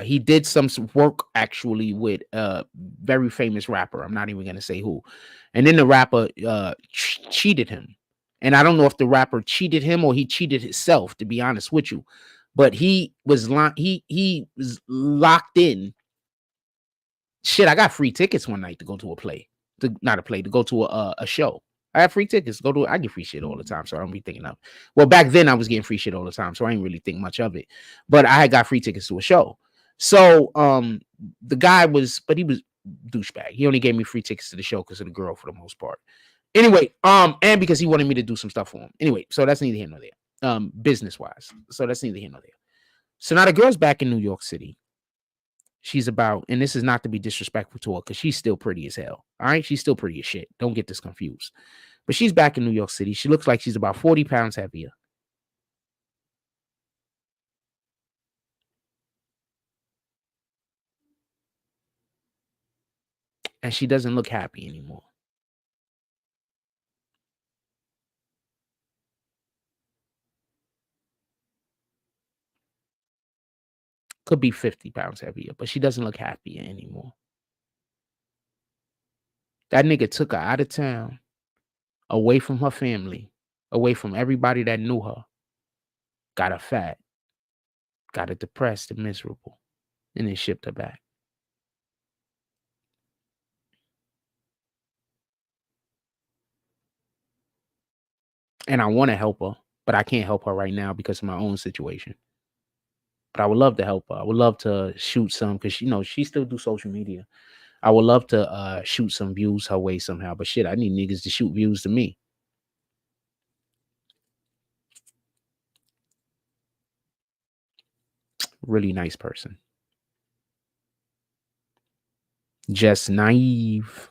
He did some work actually with a very famous rapper. I'm not even gonna say who. And then the rapper cheated him. And I don't know if the rapper cheated him or he cheated himself, to be honest with you. But he was he was locked in. Shit, I got free tickets one night to go to to go to a show. I have free tickets. I get free shit all the time, so I don't be thinking of. Well, back then I was getting free shit all the time, so I ain't really think much of it. But I had got free tickets to a show. So the guy but he was douchebag. He only gave me free tickets to the show because of the girl for the most part. Anyway, and because he wanted me to do some stuff for him. Anyway, so that's neither here nor there. Business wise. So that's neither here nor there. So now the girl's back in New York City. She's about, and this is not to be disrespectful to her because she's still pretty as hell. All right. She's still pretty as shit. Don't get this confused. But she's back in New York City. She looks like she's about 40 pounds heavier. And she doesn't look happy anymore. Could be 50 pounds heavier, but she doesn't look happy anymore. That nigga took her out of town, away from her family, away from everybody that knew her. Got her fat, got her depressed and miserable, and then shipped her back. And I want to help her, but I can't help her right now because of my own situation. But I would love to help her. I would love to shoot some because she still do social media. I would love to shoot some views her way somehow. But shit, I need niggas to shoot views to me. Really nice person. Just naive.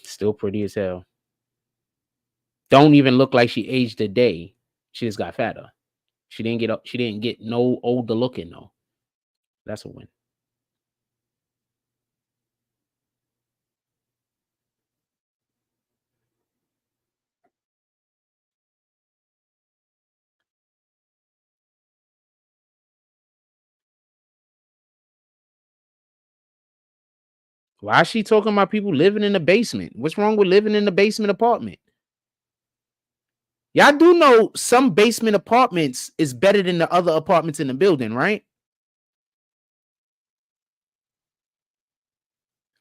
Still pretty as hell. Don't even look like she aged a day. She just got fatter. She didn't get up. She didn't get no older looking though. That's a win. Why is she talking about people living in the basement? What's wrong with living in the basement apartment? Y'all do know some basement apartments is better than the other apartments in the building, right?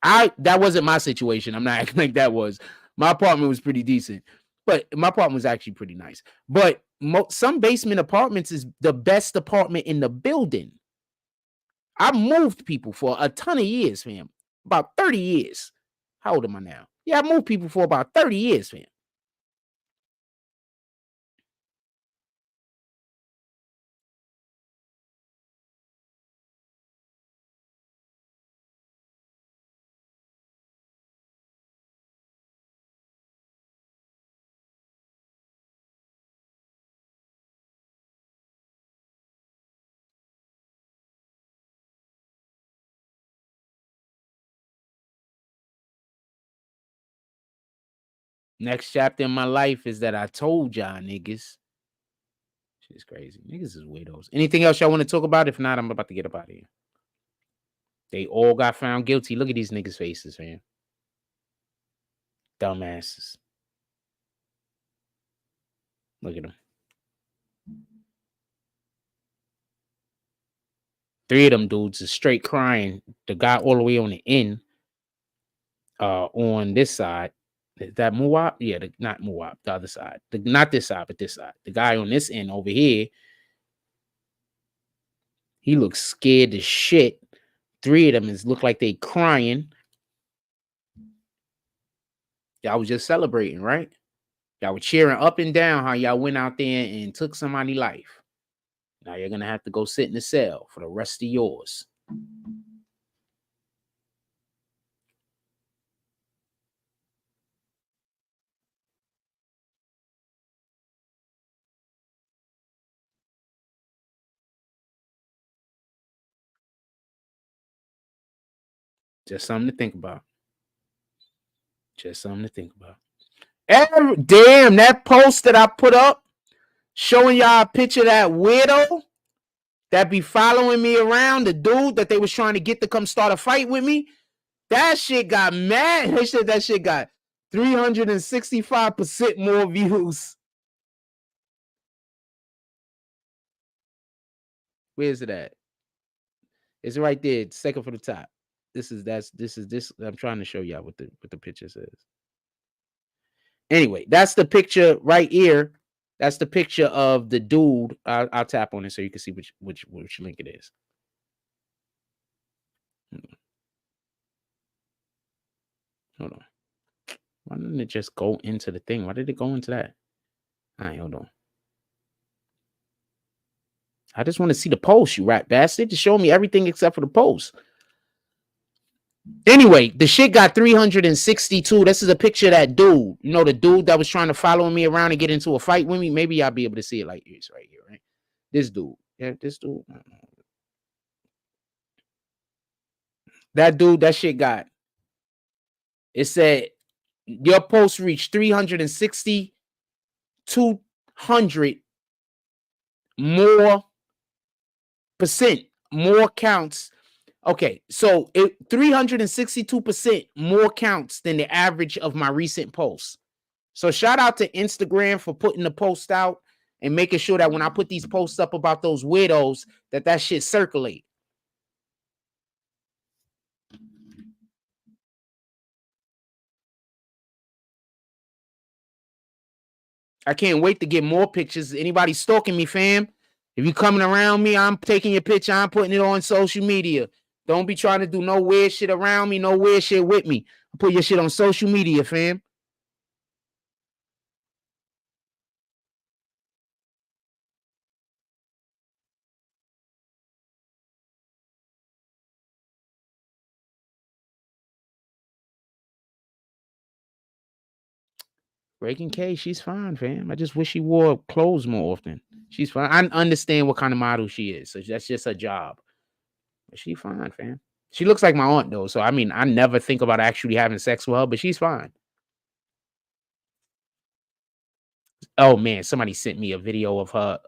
That wasn't my situation. I'm not acting like that was. My apartment was pretty decent, but my apartment was actually pretty nice. But some basement apartments is the best apartment in the building. I moved people for a ton of years, fam. About 30 years. How old am I now? Yeah, I moved people for about 30 years, fam. Next chapter in my life is that I told y'all niggas. Shit's crazy. Niggas is weirdos. Anything else y'all want to talk about? If not, I'm about to get up out of here. They all got found guilty. Look at these niggas' faces, man. Dumbasses. Look at them. 3 of them dudes is straight crying. The guy all the way on the end, on this side. Is that Muwap? Yeah, not Muwap, the other side. Not this side, but this side. The guy on this end over here, he looks scared as shit. 3 of them look like they crying. Y'all was just celebrating, right? Y'all were cheering up and down how y'all went out there and took somebody's life. Now you're gonna have to go sit in the cell for the rest of yours. Just something to think about. Just something to think about. Damn, that post that I put up showing y'all a picture of that weirdo that be following me around, the dude that they was trying to get to come start a fight with me. That shit got mad. They said that shit got 365% more views. Where's it at? It's right there, second from the top. This. I'm trying to show y'all what the picture says. Anyway, that's the picture right here. That's the picture of the dude. I'll tap on it so you can see which link it is. Hold on. Why didn't it just go into the thing? Why did it go into that? All right, hold on. I just want to see the post, you rat bastard. Just show me everything except for the post. Anyway, the shit got 362. This is a picture of that dude. You know, the dude that was trying to follow me around and get into a fight with me. Maybe I'll be able to see it like this right here, right? This dude. Yeah, this dude. That dude, that shit got. It said your post reached 36200 more percent, more counts. Okay, so 362% more counts than the average of my recent posts. So shout out to Instagram for putting the post out and making sure that when I put these posts up about those weirdos, that shit circulate. I can't wait to get more pictures. Anybody stalking me, fam? If you coming around me, I'm taking your picture. I'm putting it on social media. Don't be trying to do no weird shit around me, no weird shit with me. Put your shit on social media, fam. Breaking K, she's fine, fam. I just wish she wore clothes more often. She's fine. I understand what kind of model she is, so that's just her job. But she's fine, fam. She looks like my aunt though, so I mean, I never think about actually having sex with her, but she's fine. Oh man, somebody sent me a video of her.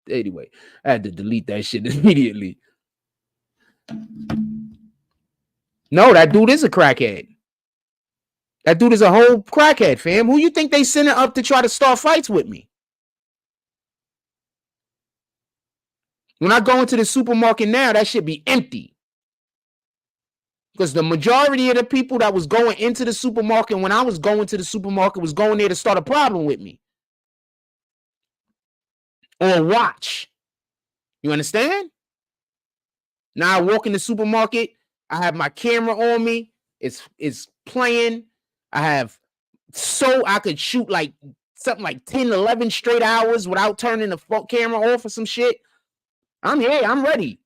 Anyway, I had to delete that shit immediately. No, that dude is a crackhead. That dude is a whole crackhead, fam. Who you think they sending up to try to start fights with me? When I go into the supermarket now, that should be empty. Because the majority of the people that was going into the supermarket when I was going to the supermarket was going there to start a problem with me. Or watch. You understand? Now I walk in the supermarket, I have my camera on me. It's playing. I have I could shoot like something like 10, 11 straight hours without turning the camera off or some shit. I'm here. I'm ready.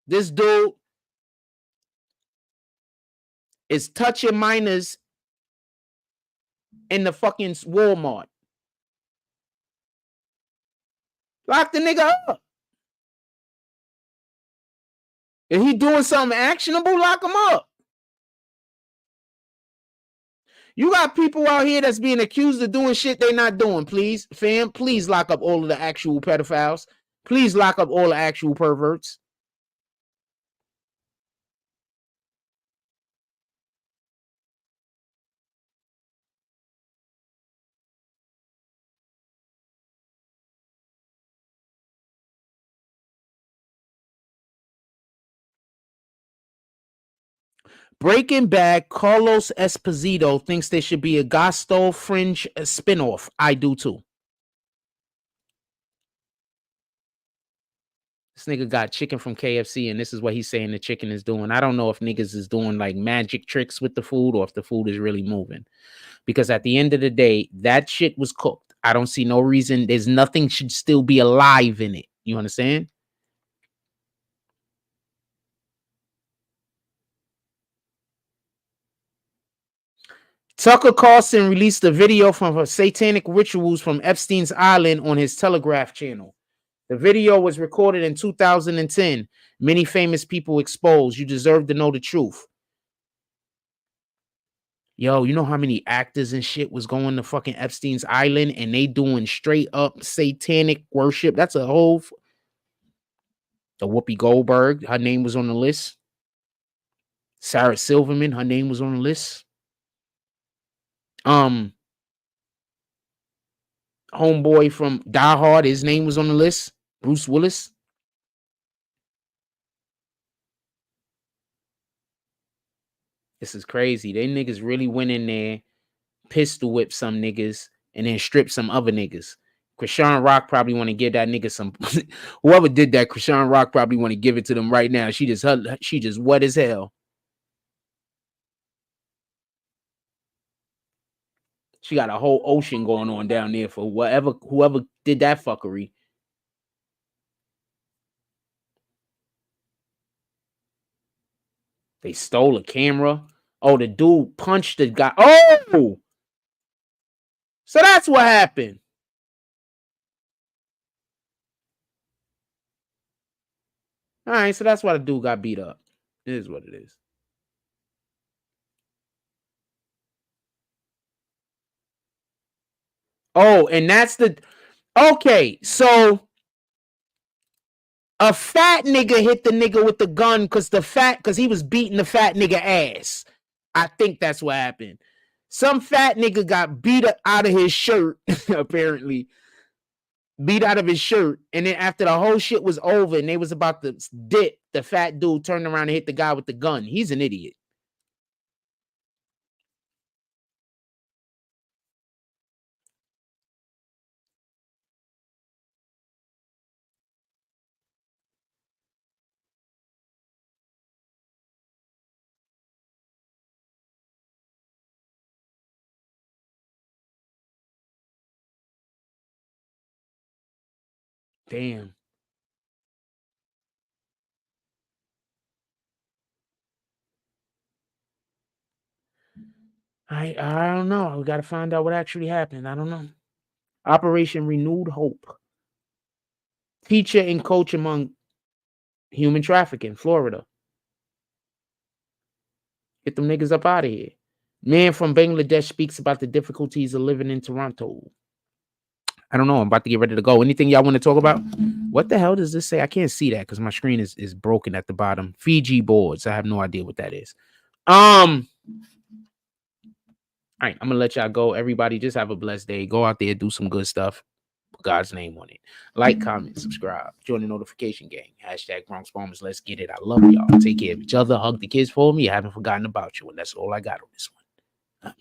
This dude is touching minors in the fucking Walmart. Lock the nigga up. If he doing something actionable, lock him up. You got people out here that's being accused of doing shit they not doing. Please, fam, please lock up all of the actual pedophiles. Please lock up all the actual perverts. Breaking Bad, Carlos Esposito thinks there should be a Gasto Fringe spinoff. I do too. This nigga got chicken from KFC, and this is what he's saying the chicken is doing. I don't know if niggas is doing like magic tricks with the food or if the food is really moving. Because at the end of the day, that shit was cooked. I don't see no reason. There's nothing should still be alive in it. You understand? Tucker Carlson released a video from her satanic rituals from Epstein's Island on his Telegraph channel. The video was recorded in 2010. Many famous people exposed. You deserve to know the truth. Yo, you know how many actors and shit was going to fucking Epstein's Island and they doing straight up satanic worship? That's a whole... The Whoopi Goldberg, her name was on the list. Sarah Silverman, her name was on the list. Homeboy from Die Hard, his name was on the list. Bruce Willis. This is crazy. They niggas really went in there, pistol whipped some niggas, and then stripped some other niggas. Krishan Rock probably want to give that nigga some... Whoever did that, Krishan Rock probably want to give it to them right now. She just wet as hell. She got a whole ocean going on down there for whoever did that fuckery. They stole a camera. Oh, the dude punched the guy. Oh! So that's what happened. All right, so that's why the dude got beat up. It is what it is. Oh, and that's the... Okay, so a fat nigga hit the nigga with the gun because he was beating the fat nigga ass. I think that's what happened. Some fat nigga got beat out of his shirt, apparently. Beat out of his shirt. And then after the whole shit was over and they was about to dip, the fat dude turned around and hit the guy with the gun. He's an idiot. Damn. I don't know. We got to find out what actually happened. I don't know. Operation Renewed Hope. Teacher and coach among human trafficking, Florida. Get them niggas up out of here. Man from Bangladesh speaks about the difficulties of living in Toronto. I don't know. I'm about to get ready to go. Anything y'all want to talk about? What the hell does this say? I can't see that because my screen is broken at the bottom. Fiji boards. I have no idea what that is. All right, I'm gonna let y'all go. Everybody, just have a blessed day. Go out there, do some good stuff. Put God's name on it. Like, comment, subscribe, join the notification gang. Hashtag Bronx Bombers. Let's get it. I love y'all. Take care of each other. Hug the kids for me. I haven't forgotten about you, and that's all I got on this one.